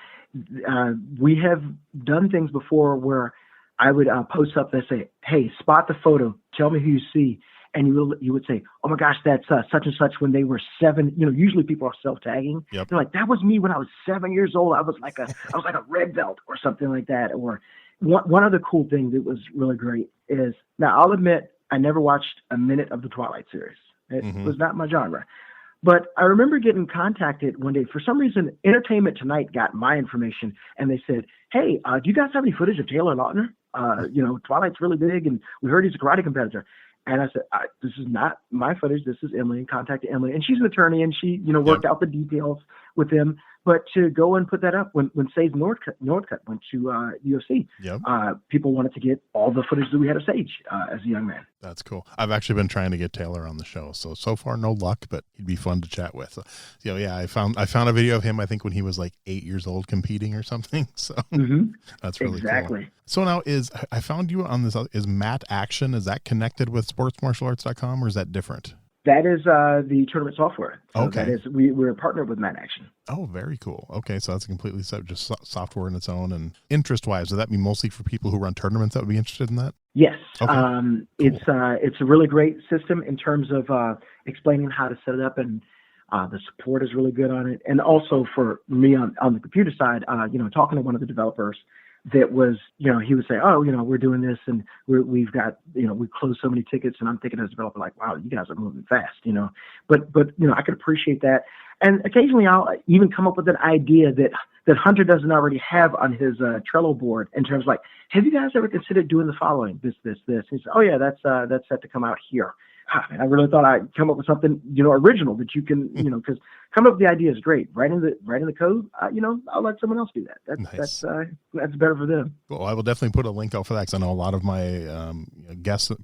We have done things before where I would post up that say, hey, spot the photo, tell me who you see. And you would say, oh my gosh, that's such and such when they were 7. Usually people are self-tagging. Yep. They're like, that was me when I was 7 years old. I was like a red belt or something like that. Or one other cool thing that was really great is, now I'll admit, I never watched a minute of the Twilight series. It was not my genre. But I remember getting contacted one day. For some reason, Entertainment Tonight got my information, and they said, hey, do you guys have any footage of Taylor Lautner? Twilight's really big, and we heard he's a karate competitor. And I said, this is not my footage. This is Emily. And contacted Emily. And she's an attorney, and she, worked out the details with them, but to go and put that up when Sage Northcutt went to UFC. Yep. People wanted to get all the footage that we had of Sage as a young man. That's cool. I've actually been trying to get Taylor on the show. So far, no luck, but he'd be fun to chat with. So, yeah, I found a video of him, I think when he was like 8 years old competing or something. So that's really cool. So now I found you on this, is Matt Action, is that connected with sportsmartialarts.com or is that different? That is the tournament software. So okay. That is, we're partnered with Matt Action. Oh, very cool. Okay, so that's completely just software in its own. And interest-wise, would that be mostly for people who run tournaments that would be interested in that? Yes. Okay. Cool. It's a really great system in terms of explaining how to set it up, and the support is really good on it. And also for me on the computer side, talking to one of the developers, that was, he would say, oh, we're doing this and we've got, we closed so many tickets, and I'm thinking as a developer, like, wow, you guys are moving fast, but I could appreciate that. And occasionally I'll even come up with an idea that Hunter doesn't already have on his Trello board in terms of like, have you guys ever considered doing the following, this? And he said, oh yeah, that's set to come out here. Man, I really thought I'd come up with something, original that you can, because coming up with the idea is great. Writing the code, I'll let someone else do that. That's better for them. Well, I will definitely put a link out for that because I know a lot of my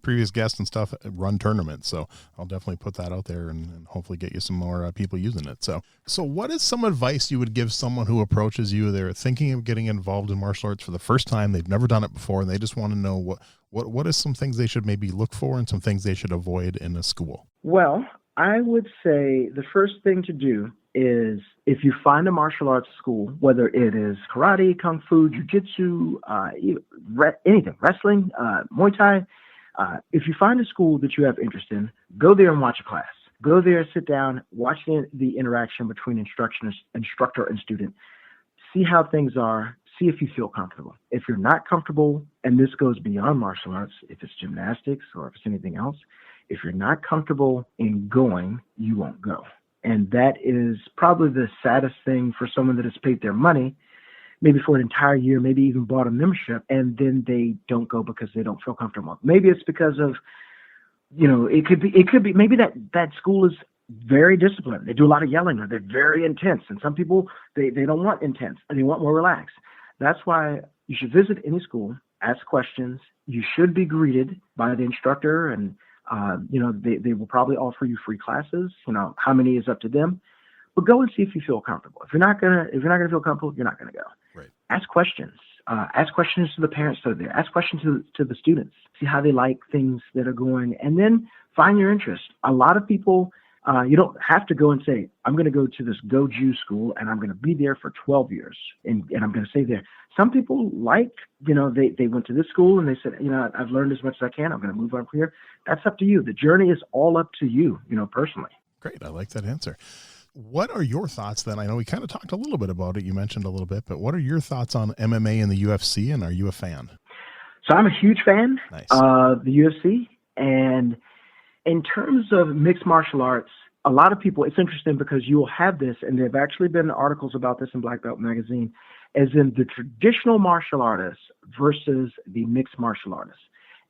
previous guests and stuff run tournaments. So I'll definitely put that out there and hopefully get you some more people using it. So what is some advice you would give someone who approaches you? They're thinking of getting involved in martial arts for the first time. They've never done it before, and they just want to know what is some things they should maybe look for and some things they should avoid in a school? Well, I would say the first thing to do is if you find a martial arts school, whether it is karate, kung fu, jiu-jitsu, anything, wrestling, Muay Thai, if you find a school that you have interest in, go there and watch a class. Go there, sit down, watch the interaction between instructor and student. See how things are. See if you feel comfortable. If you're not comfortable, and this goes beyond martial arts, if it's gymnastics or if it's anything else, if you're not comfortable in going, you won't go. And that is probably the saddest thing for someone that has paid their money, maybe for an entire year, maybe even bought a membership, and then they don't go because they don't feel comfortable. Maybe it's because of, it could be maybe that school is very disciplined. They do a lot of yelling, or they're very intense. And some people, they don't want intense, and they want more relaxed. That's why you should visit any school, ask questions. You should be greeted by the instructor, and they will probably offer you free classes. How many is up to them, but go and see if you feel comfortable. If you're not gonna feel comfortable, you're not gonna go. Right. Ask questions. Ask questions to the parents that are there. Ask questions to the students. See how they like things that are going, and then find your interest. A lot of people. You don't have to go and say, I'm going to go to this Goju school and I'm going to be there for 12 years and I'm going to stay there. Some people they went to this school and they said, I've learned as much as I can. I'm going to move on from here. That's up to you. The journey is all up to you, personally. Great. I like that answer. What are your thoughts then? I know we kind of talked a little bit about it. You mentioned a little bit, but what are your thoughts on MMA and the UFC, and are you a fan? So I'm a huge fan Nice. of the UFC, and in terms of mixed martial arts, a lot of people, it's interesting because you will have this, and there have actually been articles about this in Black Belt Magazine, as in the traditional martial artists versus the mixed martial artists.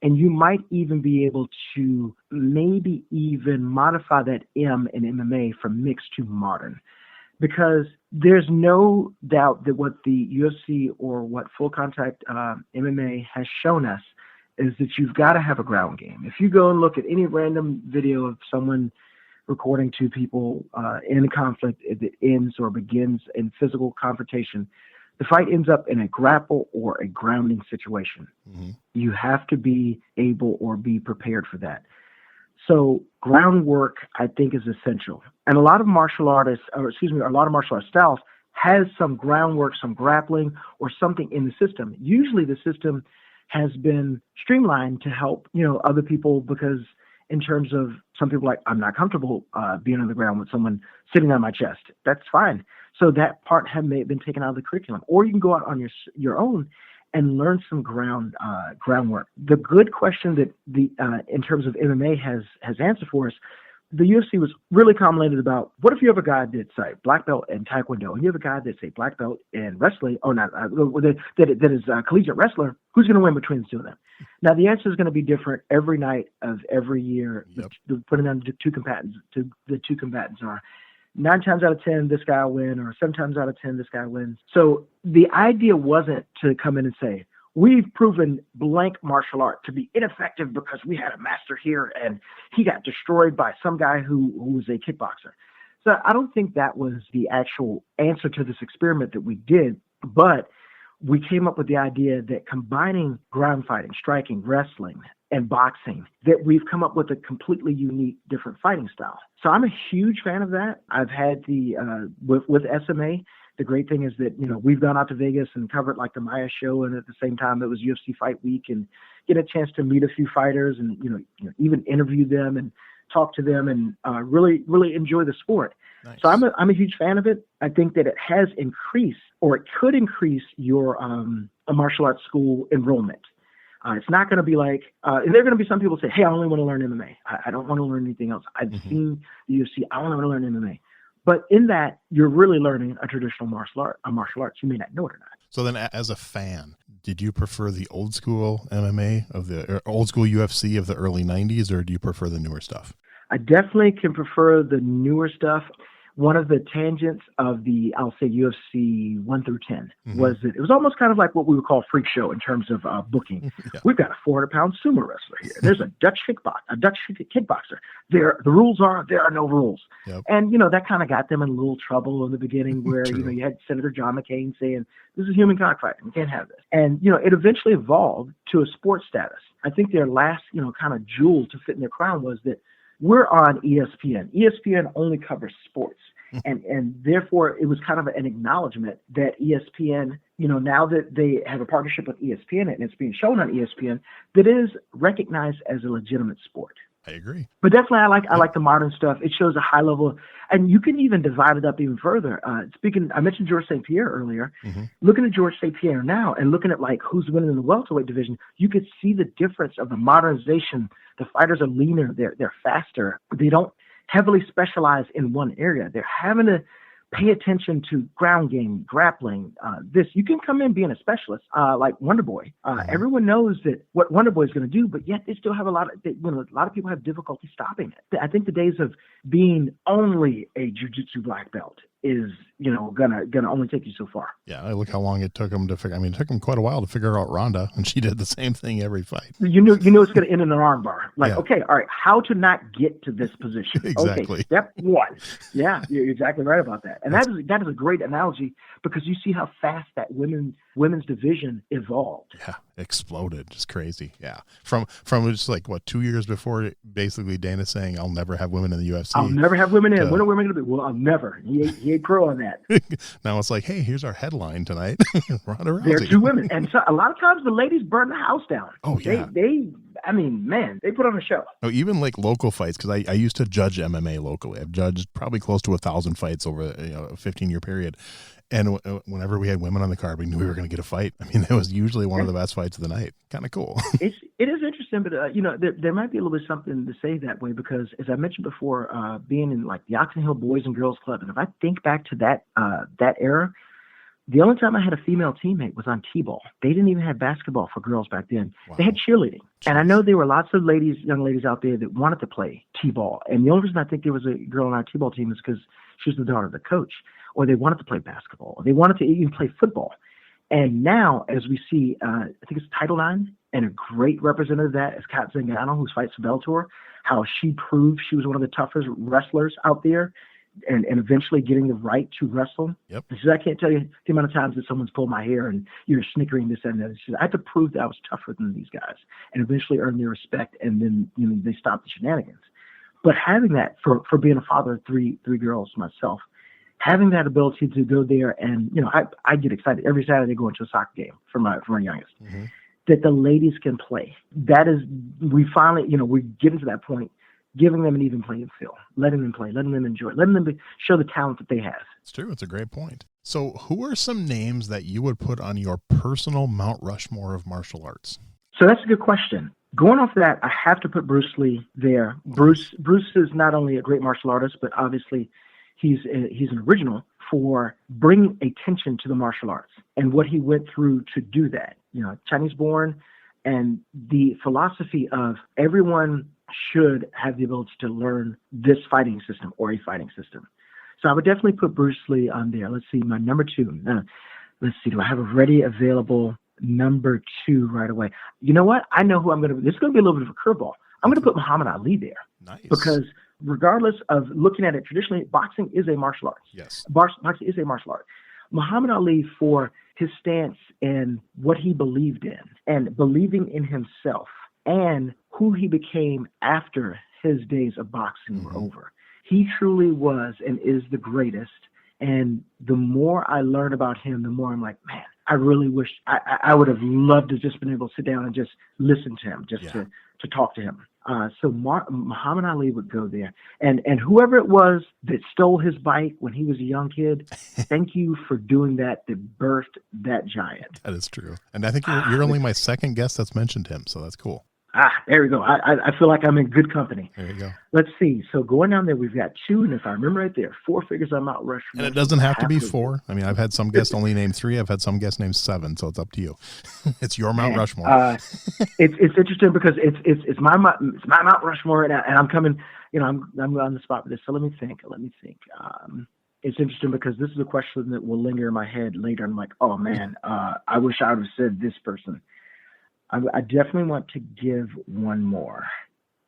And you might even be able to maybe even modify that M in MMA from mixed to modern. Because there's no doubt that what the UFC or what full contact MMA has shown us is that you've got to have a ground game. If you go and look at any random video of someone recording two people in a conflict that ends or begins in physical confrontation, the fight ends up in a grapple or a grounding situation. Mm-hmm. You have to be able or be prepared for that. So groundwork, I think, is essential. And a lot of martial arts styles has some groundwork, some grappling, or something in the system. Usually the system has been streamlined to help, other people, because in terms of some people like, I'm not comfortable being on the ground with someone sitting on my chest. That's fine. So that part may have been taken out of the curriculum. Or you can go out on your own and learn some groundwork. The good question that in terms of MMA has answered for us, the UFC was really commented about, what if you have a guy that's a black belt in Taekwondo, and you have a guy that's a black belt in wrestling, that is a collegiate wrestler, who's going to win between the two of them? Now, the answer is going to be different every night of every year, yep. Putting on the two combatants are. 9 times out of 10, this guy will win, or 7 times out of 10, this guy wins. So the idea wasn't to come in and say, we've proven blank martial art to be ineffective because we had a master here and he got destroyed by some guy who was a kickboxer. So I don't think that was the actual answer to this experiment that we did, but we came up with the idea that combining ground fighting, striking, wrestling, and boxing, that we've come up with a completely unique, different fighting style. So I'm a huge fan of that. I've had with SMA, the great thing is that, we've gone out to Vegas and covered like the Maya show, and at the same time it was UFC Fight Week, and get a chance to meet a few fighters and, even interview them and talk to them and really, really enjoy the sport. Nice. So I'm a huge fan of it. I think that it has increased, or it could increase your a martial arts school enrollment. It's not going to be like, and there are going to be some people say, hey, I only want to learn MMA. I don't want to learn anything else. I've seen the UFC. I only want to learn MMA. But in that, you're really learning a traditional martial arts. You may not know it or not. So then as a fan, did you prefer the old school MMA or old school UFC of the early 90s, or do you prefer the newer stuff? I definitely can prefer the newer stuff. One of the tangents of the, I'll say, UFC 1 through 10 was that it was almost kind of like what we would call freak show in terms of booking. Yeah. We've got a 400-pound sumo wrestler here. There's a Dutch kickboxer. The rules are, there are no rules. Yep. And, that kind of got them in a little trouble in the beginning where, you had Senator John McCain saying, this is human cockfighting. We can't have this. And, it eventually evolved to a sports status. I think their last, kind of jewel to fit in their crown was that we're on ESPN. ESPN only covers sports. And therefore, it was kind of an acknowledgement that ESPN, now that they have a partnership with ESPN and it's being shown on ESPN, that is recognized as a legitimate sport. I agree. But definitely, I like the modern stuff. It shows a high level, and you can even divide it up even further. I mentioned George St. Pierre earlier. Looking at George St. Pierre now and looking at like who's winning in the welterweight division, you could see the difference of the modernization. The fighters are leaner. They're faster. They don't heavily specialize in one area. They're having to pay attention to ground game, grappling. You can come in being a specialist, like Wonder Boy. Everyone knows that what Wonder Boy is going to do, but yet they still have a lot of people have difficulty stopping it. I think the days of being only a jiu-jitsu black belt is, gonna only take you so far. Yeah, I look how long it took them to figure. I mean, it took them quite a while to figure out Ronda, and she did the same thing every fight. You know it's going to end in an armbar. Okay, all right, how to not get to this position? Exactly. Okay, step 1. Yeah, you're exactly right about that. And that is a great analogy because you see how fast that women's division evolved. Yeah, exploded, just crazy. Yeah, from just like 2 years before, basically Dana saying, "I'll never have women in the UFC. I'll never have women in. When are women going to be? Well, I'll never." He ain't pro on that. Now it's like, hey, here's our headline tonight. Ronda Rousey. There are 2 women, and so a lot of times the ladies burn the house down. Oh yeah, they put on a show. Oh, even like local fights, because I used to judge MMA locally. I've judged probably close to 1,000 fights over a 15-year period. And whenever we had women on the card, we knew we were going to get a fight. I mean, it was usually one of the best fights of the night. Kind of cool. It is interesting, but there might be a little bit something to say that way because, as I mentioned before, being in like the Oxon Hill Boys and Girls Club, and if I think back to that era, the only time I had a female teammate was on T-ball. They didn't even have basketball for girls back then. Wow. They had cheerleading. And I know there were lots of young ladies out there that wanted to play T-ball. And the only reason I think there was a girl on our T-ball team is because she was the daughter of the coach, or they wanted to play basketball, or they wanted to even play football. And now, as we see, I think it's Title IX, and a great representative of that is Kat Zingano, who fights for Bellator, how she proved she was one of the toughest wrestlers out there, and eventually getting the right to wrestle. Yep. She says, I can't tell you the amount of times that someone's pulled my hair and you're snickering this and that. She says, I had to prove that I was tougher than these guys and eventually earn their respect, and then they stopped the shenanigans. But having that, for being a father of three girls myself, having that ability to go there and, I get excited every Saturday going to a soccer game for my youngest, that the ladies can play. That is, we finally, we're getting to that point, giving them an even playing field, letting them play, letting them enjoy, letting them show the talent that they have. It's true. It's a great point. So who are some names that you would put on your personal Mount Rushmore of martial arts? So that's a good question. Going off that, I have to put Bruce Lee there. Bruce is not only a great martial artist, but obviously he's an original for bringing attention to the martial arts and what he went through to do that. Chinese born, and the philosophy of everyone should have the ability to learn this fighting system or a fighting system. So I would definitely put Bruce Lee on there. Let's see, my number 2. Let's see, do I have a ready available number 2 right away? You know what? I know who I'm going to. This is going to be a little bit of a curveball. I'm going to put Muhammad Ali there. Nice. Because regardless of looking at it traditionally, boxing is a martial art. Yes. Boxing is a martial art. Muhammad Ali, for his stance and what he believed in and believing in himself and who he became after his days of boxing were over. He truly was and is the greatest. And the more I learn about him, the more I'm like, man, I really wish I would have loved to just been able to sit down and just listen to him, to talk to him. So Muhammad Ali would go there. And whoever it was that stole his bike when he was a young kid, thank you for doing that birthed that giant. That is true. And I think you're only my second guest that's mentioned him, so that's cool. There we go. I feel like I'm in good company. There you go. Let's see. So going down there, we've got 2, and if I remember right there, 4 figures on Mount Rushmore. And it doesn't have to be 4. I mean, I've had some guests only name 3. I've had some guests name 7, so it's up to you. It's your Mount Rushmore. It's interesting because it's my Mount Rushmore, and I'm coming. I'm on the spot with this. So let me think. It's interesting because this is a question that will linger in my head later. I'm like, oh man, I wish I would have said this person. I definitely want to give one more,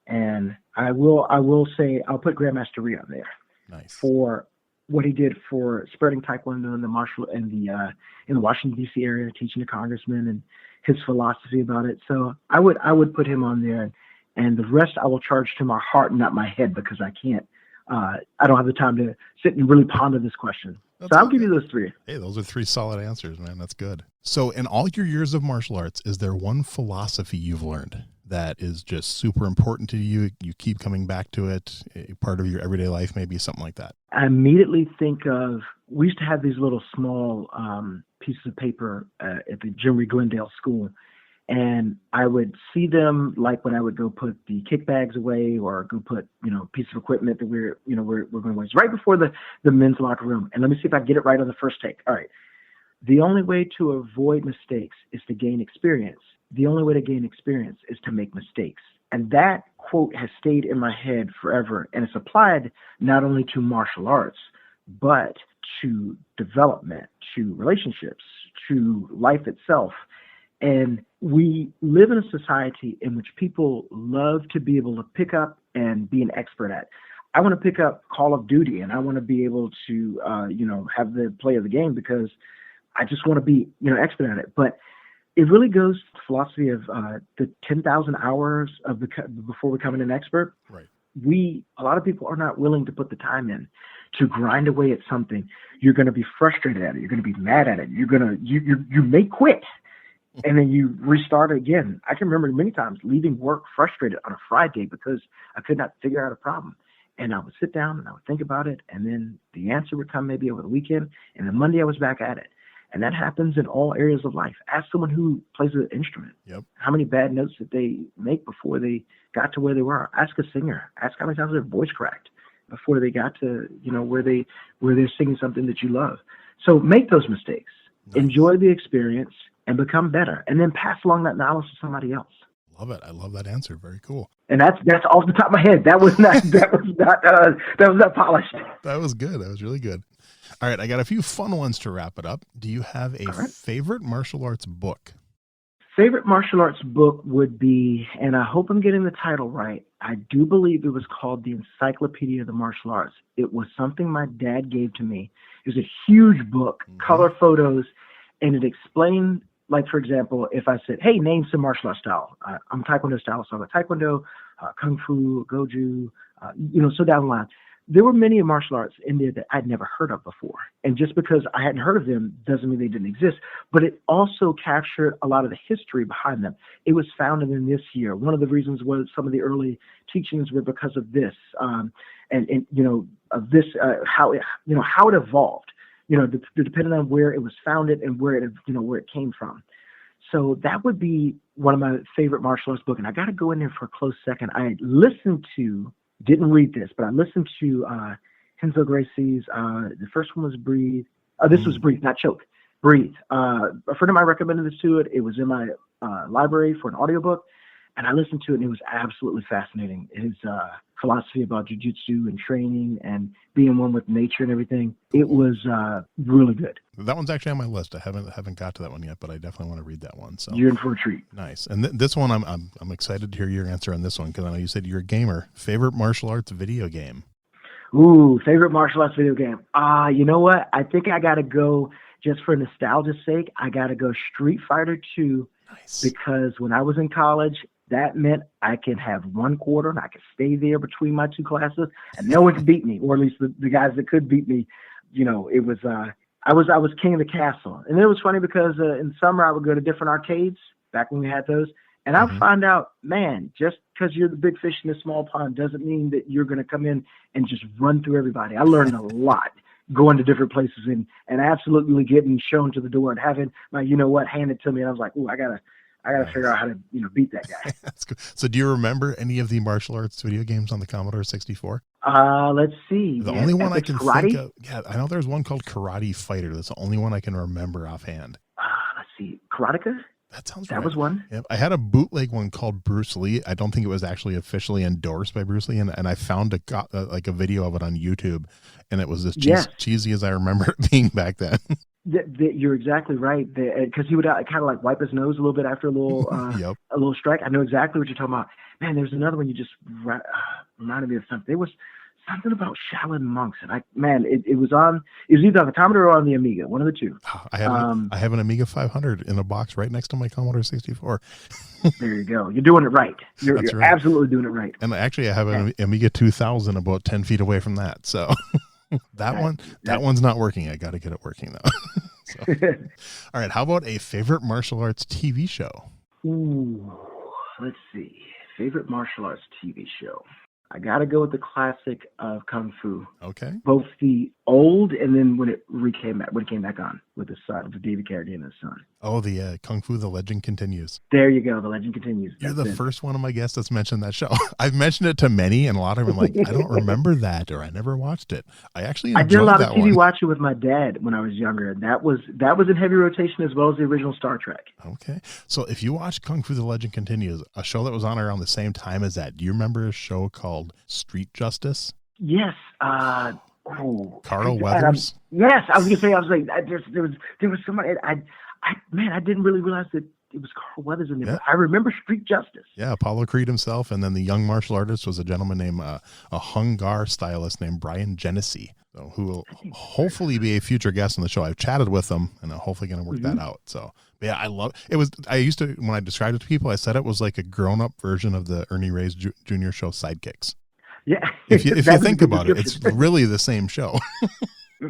and I will say I'll put Grandmaster Rhea on there. Nice. For what he did for spreading Taekwondo in the Washington D.C. area, teaching the congressmen and his philosophy about it. So I would put him on there, and the rest I will charge to my heart, not my head, because I can't. I don't have the time to sit and really ponder this question. So I'll give you those 3. Hey, those are 3 solid answers, man. That's good. So in all your years of martial arts, is there one philosophy you've learned that is just super important to you? You keep coming back to it, part of your everyday life, maybe something like that. I immediately think of, we used to have these little small pieces of paper at the Jimmy Glendale school. And I would see them like when I would go put the kick bags away or go put, piece of equipment that we're going to waste right before the men's locker room. And let me see if I get it right on the first take. All right. The only way to avoid mistakes is to gain experience. The only way to gain experience is to make mistakes. And that quote has stayed in my head forever. And it's applied not only to martial arts, but to development, to relationships, to life itself. And we live in a society in which people love to be able to pick up and be an expert at. I want to pick up Call of Duty and I want to be able to, have the play of the game because I just want to be, expert at it. But it really goes to the philosophy of the 10,000 hours before becoming an expert. Right. A lot of people are not willing to put the time in to grind away at something. You're going to be frustrated at it. You're going to be mad at it. You may quit. And then you restart again. I can remember many times leaving work frustrated on a Friday because I could not figure out a problem. And I would sit down and I would think about it. And then the answer would come maybe over the weekend. And then Monday I was back at it. And that happens in all areas of life. Ask someone who plays an instrument. Yep. How many bad notes did they make before they got to where they were? Ask a singer. Ask how many times their voice cracked before they got to, where they're singing something that you love. So make those mistakes. Nice. Enjoy the experience. And become better, and then pass along that knowledge to somebody else. Love it. I love that answer. Very cool. And that's off the top of my head. That was not polished. That was good. That was really good. All right, I got a few fun ones to wrap it up. Do you have a favorite martial arts book? Favorite martial arts book would be, and I hope I'm getting the title right. I do believe it was called The Encyclopedia of the Martial Arts. It was something my dad gave to me. It was a huge book, color photos, and it explained. Like, for example, if I said, hey, name some martial art style. I'm Taekwondo style, so I'm Taekwondo, Kung Fu, Goju, so down the line. There were many martial arts in there that I'd never heard of before. And just because I hadn't heard of them doesn't mean they didn't exist. But it also captured a lot of the history behind them. It was founded in this year. One of the reasons was some of the early teachings were because of this, how it evolved. Depending on where it was founded and where it came from. So that would be one of my favorite martial arts books. And I got to go in there for a close second. I didn't read this, but I listened to Renzo Gracie's, the first one was Breathe. This was Breathe, not Choke. Breathe. A friend of mine recommended this to it. It was in my library for an audiobook. and I listened to it, and it was absolutely fascinating. His philosophy about jiu-jitsu and training and being one with nature and everything. It was really good. That one's actually on my list. I haven't got to that one yet, but I definitely want to read that one. So you're in for a treat. Nice. And this one, I'm excited to hear your answer on this one, because I know you said you're a gamer. Favorite martial arts video game? Ooh, favorite martial arts video game. You know what? I think I got to go, just for nostalgia's sake, I got to go Street Fighter 2. Nice. Because when I was in college, that meant I could have one quarter and I could stay there between my two classes and no one could beat me, or at least the guys that could beat me. You know, it was, I was king of the castle. And it was funny because in summer I would go to different arcades back when we had those. And I would find out, man, just because you're the big fish in the small pond doesn't mean that you're going to come in and just run through everybody. I learned a lot going to different places and absolutely getting shown to the door and having my, you know what, handed to me. And I was like, ooh, I gotta figure out how to, beat that guy. That's good. So do you remember any of the martial arts video games on the Commodore 64? Let's see. The only one I can karate? think of. Yeah, I know there's one called Karate Fighter. That's the only one I can remember offhand. Let's see. Karateka? That sounds That right. was one. Yep. I had a bootleg one called Bruce Lee. I don't think it was actually officially endorsed by Bruce Lee, and I found a video of it on YouTube, and it was as cheesy as I remember it being back then. You're exactly right. Because he would kind of like wipe his nose a little bit after a little a little strike. I know exactly what you're talking about. Man, there's another one you just reminded me of something. There was something about Shaolin monks, and it was either on the Commodore or on the Amiga, one of the two. I have an Amiga 500 in a box right next to my Commodore 64. There you go. You're doing it right. You're right. Absolutely doing it right. And actually, I have an Amiga 2000 about 10 feet away from that. So that one's not working. I got to get it working though. So. All right. How about a favorite martial arts TV show? Ooh, let's see. Favorite martial arts TV show. I got to go with the classic of Kung Fu. Okay. Both the old and then when it came back on with the son, with David Carradine and his son. Oh, the Kung Fu: The Legend Continues. There you go. The Legend Continues. You're the first one of my guests that's mentioned that show. I've mentioned it to many, and a lot of them are like, I don't remember that, or I never watched it. I actually enjoyed that one. I did a lot of TV watching with my dad when I was younger, and that was in heavy rotation as well as the original Star Trek. Okay. So if you watch Kung Fu: The Legend Continues, a show that was on around the same time as that, do you remember a show called Street Justice? Yes. Carl Weathers? Yes. I was like, there was somebody, I didn't really realize that it was Carl Weathers in there. Yeah. I remember Street Justice. Yeah, Apollo Creed himself, and then the young martial artist was a gentleman named a Hung Gar stylist named Brian Genesee, who will hopefully be a future guest on the show. I've chatted with him, and I'm hopefully going to work that out. So, but yeah, I love it. I used to, when I described it to people, I said it was like a grown-up version of the Ernie Reyes Jr. show Sidekicks. Yeah, if you think about it, it's really the same show.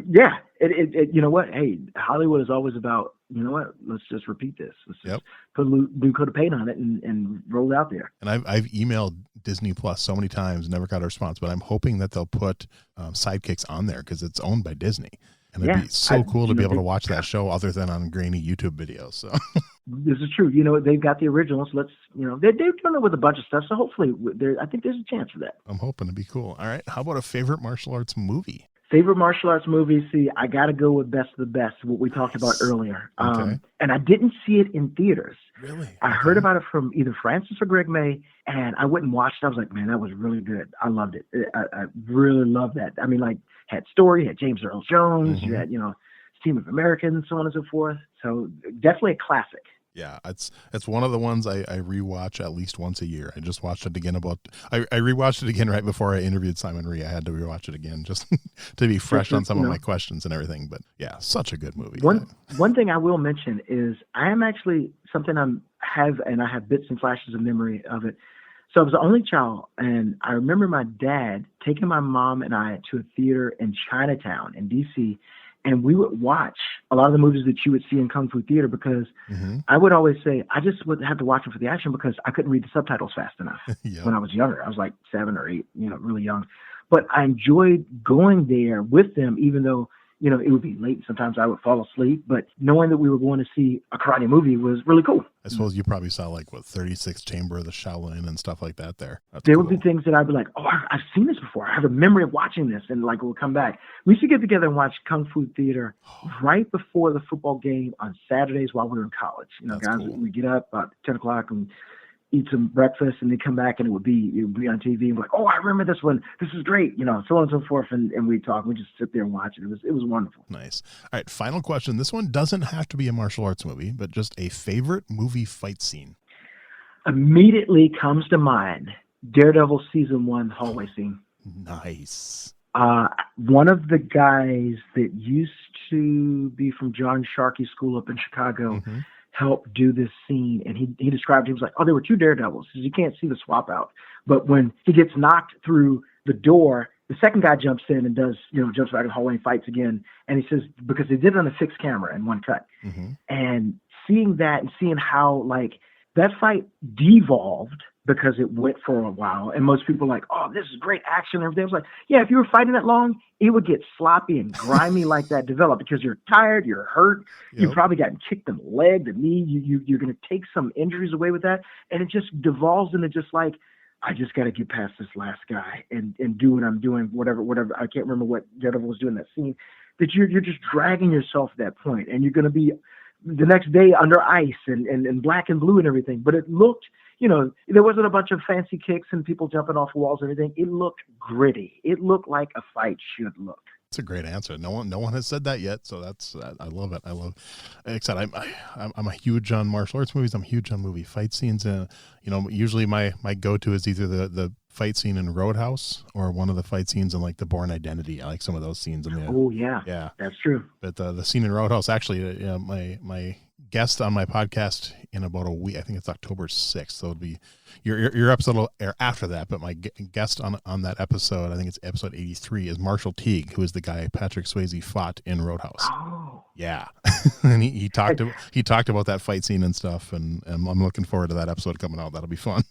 Yeah, it you know what? Hey, Hollywood is always about, you know what? Let's just repeat this. Let's just put a new coat of paint on it and roll it out there. And I've emailed Disney Plus so many times, never got a response, but I'm hoping that they'll put Sidekicks on there because it's owned by Disney. And it'd be so cool to be able to watch that show other than on grainy YouTube videos. So this is true. You know, they've got the originals. Let's, they've done it with a bunch of stuff. So hopefully I think there's a chance for that. I'm hoping to be cool. All right. How about a favorite martial arts movie? Favorite martial arts movie? See, I got to go with Best of the Best, what we talked about earlier. And I didn't see it in theaters. Really? I heard about it from either Francis or Greg May, and I went and watched it. I was like, man, that was really good. I loved it. I really loved that. I mean, like, had story, had James Earl Jones, you had, Team of Americans, so on and so forth. So definitely a classic. Yeah, it's one of the ones I rewatch at least once a year. I just watched it again I rewatched it again right before I interviewed Simon Rhee. I had to rewatch it again just to be fresh on some of my questions and everything. But yeah, such a good movie. One thing I will mention is I am actually something I have bits and flashes of memory of it. So I was the only child, and I remember my dad taking my mom and I to a theater in Chinatown in D.C., and we would watch a lot of the movies that you would see in Kung Fu theater because I would always say, I just would have to watch them for the action because I couldn't read the subtitles fast enough when I was younger. I was like 7 or 8, really young. But I enjoyed going there with them, even though, it would be late. Sometimes I would fall asleep, but knowing that we were going to see a karate movie was really cool. I suppose you probably saw 36 Chamber of the Shaolin and stuff like that there. There would be things that I'd be like, oh, I've seen this before. I have a memory of watching this, and we'll come back. We used to get together and watch Kung Fu theater right before the football game on Saturdays while we were in college. Guys, we get up about 10 o'clock and eat some breakfast, and they come back and it would be on TV. And we're like, oh, I remember this one. This is great. So on and so forth. And we talk. We just sit there and watch it. It was wonderful. Nice. All right. Final question. This one doesn't have to be a martial arts movie, but just a favorite movie fight scene. Immediately comes to mind Daredevil season 1 hallway scene. Nice. One of the guys that used to be from John Sharkey's school up in Chicago helped do this scene, and he described, he was like, oh, there were 2 Daredevils. He says, you can't see the swap out. But when he gets knocked through the door, the second guy jumps in and does, jumps back in the hallway and fights again. And he says, because they did it on a fixed camera in one cut. And seeing that and seeing how, like, that fight devolved because it went for a while. And most people are like, oh, this is great action and everything. I was like, yeah, if you were fighting that long, it would get sloppy and grimy like that develop because you're tired, you're hurt, you've probably gotten kicked in the leg, the knee, you're going to take some injuries away with that. And it just devolves into just like, I just got to get past this last guy and do what I'm doing, whatever. I can't remember what Daredevil was doing in that scene, that you're just dragging yourself to that point, and you're going to be the next day under ice and black and blue and everything. But it looked, there wasn't a bunch of fancy kicks and people jumping off walls and everything. It looked gritty. It looked like a fight should look. That's a great answer. No one has said that yet, so I love it. Like I said, I'm a huge on martial arts movies. I'm huge on movie fight scenes. Usually my go-to is either the fight scene in Roadhouse or one of the fight scenes in like The Bourne Identity. I like some of those scenes. Oh yeah, that's true. But the scene in Roadhouse, actually, my guest on my podcast in about a week, I think it's October 6th, so it'll be your episode will air after that, but my guest on that episode, I think it's episode 83, is Marshall Teague, who is the guy Patrick Swayze fought in Roadhouse. Oh yeah. And he talked about that fight scene and stuff, and I'm looking forward to that episode coming out. That'll be fun.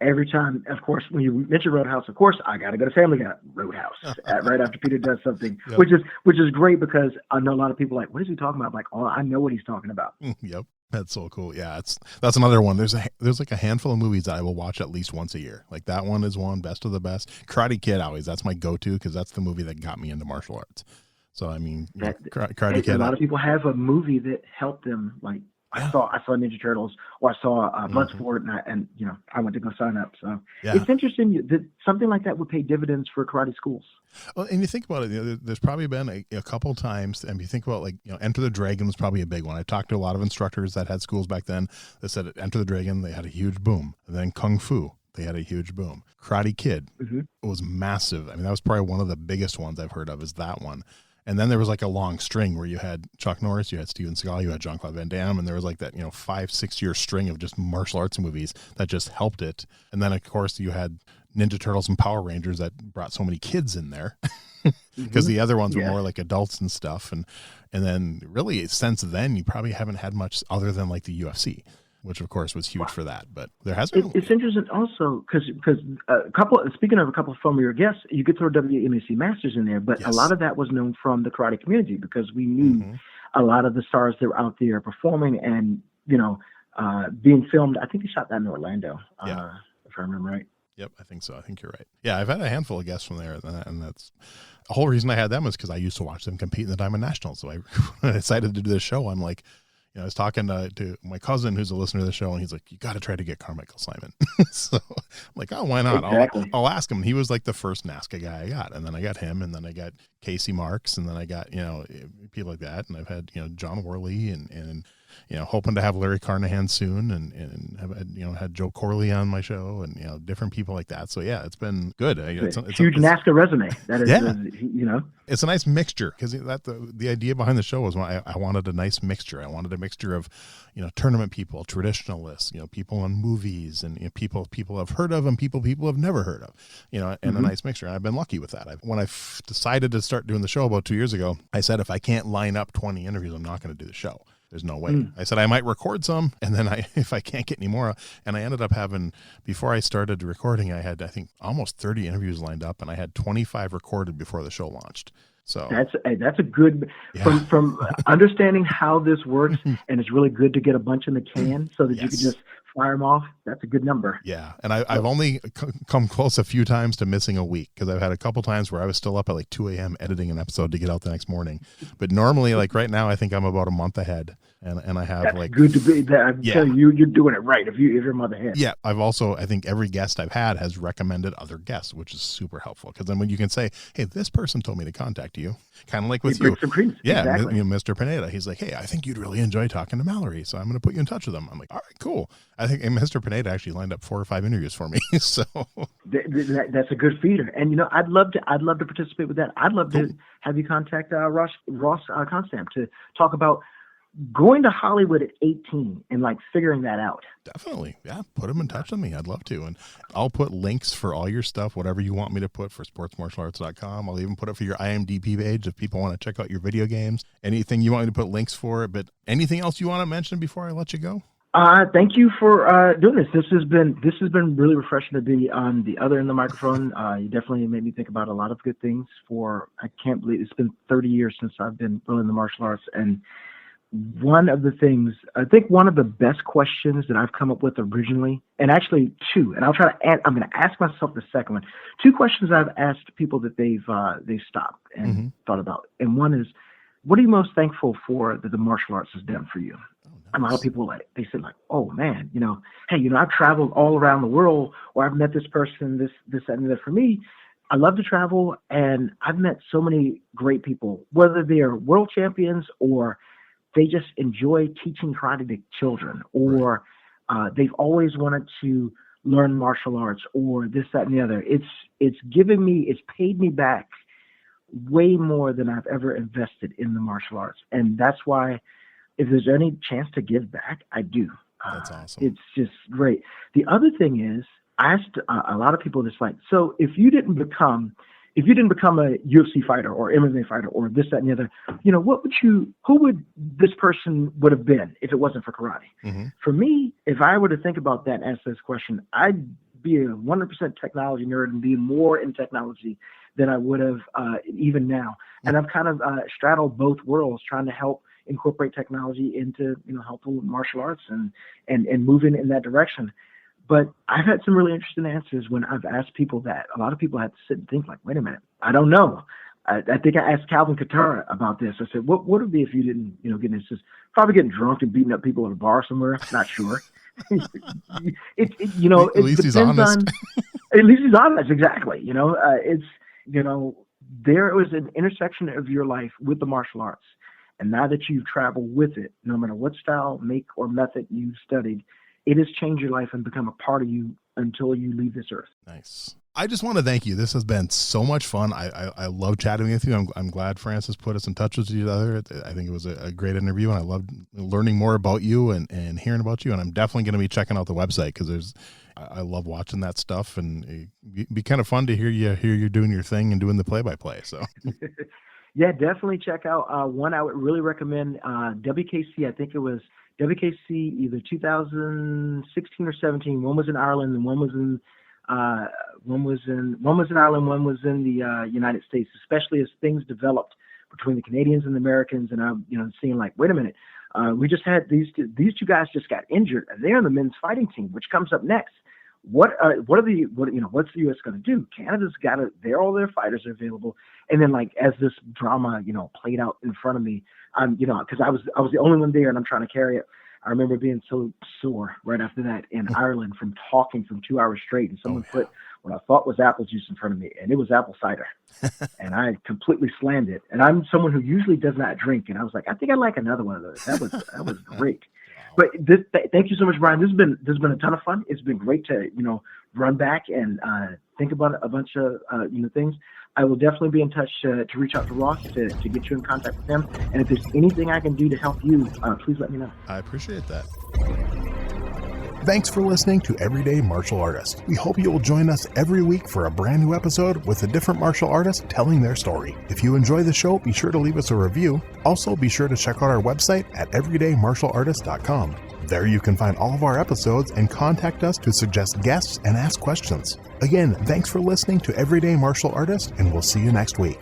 Every time, of course, when you mention Roadhouse, of course, I got to go to Family Guy. Roadhouse, right after Peter does something, which is great because I know a lot of people are like, what is he talking about? I'm like, oh, I know what he's talking about. Yep. That's so cool. Yeah, that's another one. There's like a handful of movies that I will watch at least once a year. Like that one is one, best of the best. Karate Kid always, that's my go-to because that's the movie that got me into martial arts. So I mean, Karate Kid. A lot of people have a movie that helped them. Like I saw Ninja Turtles, or I saw Bloodsport, and I went to go sign up. So it's interesting that something like that would pay dividends for karate schools. Well, and you think about it, there's probably been a couple times, and you think about Enter the Dragon was probably a big one. I talked to a lot of instructors that had schools back then that said Enter the Dragon, they had a huge boom. And then Kung Fu, they had a huge boom. Karate Kid was massive. I mean, that was probably one of the biggest ones I've heard of is that one. And then there was like a long string where you had Chuck Norris, you had Steven Seagal, you had Jean-Claude Van Damme, and there was like that 5-6 year string of just martial arts movies that just helped it. And then of course you had Ninja Turtles and Power Rangers that brought so many kids in there because the other ones were more like adults and stuff. And then really since then you probably haven't had much other than like the UFC, which of course was huge for that, but there hasn't. It's interesting also because speaking of a couple of familiar guests, you could throw WMAC Masters in there, but a lot of that was known from the karate community because we knew a lot of the stars that were out there performing and being filmed. I think they shot that in Orlando, if I remember right. Yep, I think so. I think you're right. Yeah, I've had a handful of guests from there, and that's the whole reason I had them is because I used to watch them compete in the Diamond Nationals. So when I decided to do this show, I'm like, I was talking to my cousin who's a listener to the show, and he's like, you got to try to get Carmichael Simon. So I'm like, oh, why not? Exactly. I'll ask him. He was like the first NASKA guy I got. And then I got him, and then I got Casey Marks, and then I got, people like that. And I've had, John Worley and hoping to have Larry Carnahan soon and have had Joe Corley on my show and, different people like that. So yeah, it's been good. It's huge NASKA resume. That is, it's a nice mixture because the idea behind the show was I wanted a nice mixture. I wanted a mixture of, tournament people, traditionalists, people on movies and people have heard of and people have never heard of, and a nice mixture. And I've been lucky with that. When I decided to start doing the show about 2 years ago, I said, if I can't line up 20 interviews, I'm not going to do the show. There's no way. I said I might record some, and then if I can't get any more, and I ended up having, before I started recording, I had, I think, almost 30 interviews lined up, and I had 25 recorded before the show launched. So that's a good, from understanding how this works, and it's really good to get a bunch in the can so that you can just fire them off. That's a good number. Yeah. And I've only come close a few times to missing a week, because I've had a couple times where I was still up at like 2 a.m. editing an episode to get out the next morning. But normally, like right now, I think I'm about a month ahead. And I have That's good to be there. I'm telling you, you're doing it right if you're a mother hen. Yeah. I've also, I think every guest I've had has recommended other guests, which is super helpful. Because then when you can say, hey, this person told me to contact you, kind of like with you. Yeah. Exactly. Mr. Pineda, he's like, hey, I think you'd really enjoy talking to Mallory, so I'm going to put you in touch with him. I'm like, all right, cool. I think Mr. Pineda actually lined up 4 or 5 interviews for me. So that's a good feeder. And, you know, I'd love to participate with that. I'd love to have you contact Ross Constam to talk about going to Hollywood at 18 and like figuring that out. Definitely. Yeah. Put him in touch with me. I'd love to. And I'll put links for all your stuff, whatever you want me to put for sportsmartialarts.com. I'll even put it for your IMDb page if people want to check out your video games, anything you want me to put links for. But anything else you want to mention before I let you go? Thank you for doing this. This has been really refreshing to be on the other end of the microphone. You definitely made me think about a lot of good things. I can't believe it's been 30 years since I've been in the martial arts. And one of the things, I think one of the best questions that I've come up with originally, and actually two, and I'm going to ask myself the second one. 2 questions I've asked people that they've stopped and thought about. And one is, what are you most thankful for that the martial arts has done for you? A lot of people they said like, oh man, hey, I've traveled all around the world, or I've met this person, this, that, and that. For me, I love to travel, and I've met so many great people, whether they are world champions or they just enjoy teaching karate to children, or they've always wanted to learn martial arts, or this, that, and the other. It's paid me back way more than I've ever invested in the martial arts. And that's why, if there's any chance to give back, I do. That's awesome. It's just great. The other thing is, I asked a lot of people this, like, so if you didn't become a UFC fighter or MMA fighter or this, that, and the other, who would this person would have been if it wasn't for karate? Mm-hmm. For me, if I were to think about that and ask this question, I'd be a 100% technology nerd and be more in technology than I would have even now. And I've kind of straddled both worlds, trying to help incorporate technology into helpful martial arts and moving in that direction. But I've had some really interesting answers when I've asked people that. A lot of people had to sit and think like, wait a minute, I don't know. I think I asked Calvin Katara about this. I said, what would it be if you didn't, get into this? Probably getting drunk and beating up people at a bar somewhere. Not sure. At least he's honest. At least he's honest. Exactly. There was an intersection of your life with the martial arts. And now that you've traveled with it, no matter what style, make, or method you've studied, it has changed your life and become a part of you until you leave this earth. Nice. I just want to thank you. This has been so much fun. I love chatting with you. I'm glad Francis put us in touch with each other. I think it was a great interview, and I loved learning more about you and hearing about you. And I'm definitely going to be checking out the website, because I love watching that stuff, and it'd be kind of fun to hear you're doing your thing and doing the play-by-play. So. Yeah, definitely check out one I would really recommend, WKC. I think it was WKC either 2016 or 17. One was in Ireland, and one was in Ireland, one was in the United States. Especially as things developed between the Canadians and the Americans, and I'm seeing like, wait a minute, we just had these two guys just got injured, and they're on the men's fighting team, which comes up next. What's the U.S. going to do? Canada's got it. All their fighters are available. And then, like, as this drama, played out in front of me, because I was the only one there, and I'm trying to carry it. I remember being so sore right after that in Ireland from talking for 2 hours straight, and someone put what I thought was apple juice in front of me, and it was apple cider, and I completely slammed it. And I'm someone who usually does not drink, and I was like, I think I'd like another one of those. That was great. But thank you so much, Brian. This has been a ton of fun. It's been great to run back and think about a bunch of things. I will definitely be in touch to reach out to Ross to get you in contact with him. And if there's anything I can do to help you, please let me know. I appreciate that. Thanks for listening to Everyday Martial Artist. We hope you will join us every week for a brand new episode with a different martial artist telling their story. If you enjoy the show, be sure to leave us a review. Also, be sure to check out our website at everydaymartialartist.com. There you can find all of our episodes and contact us to suggest guests and ask questions. Again, thanks for listening to Everyday Martial Artist, and we'll see you next week.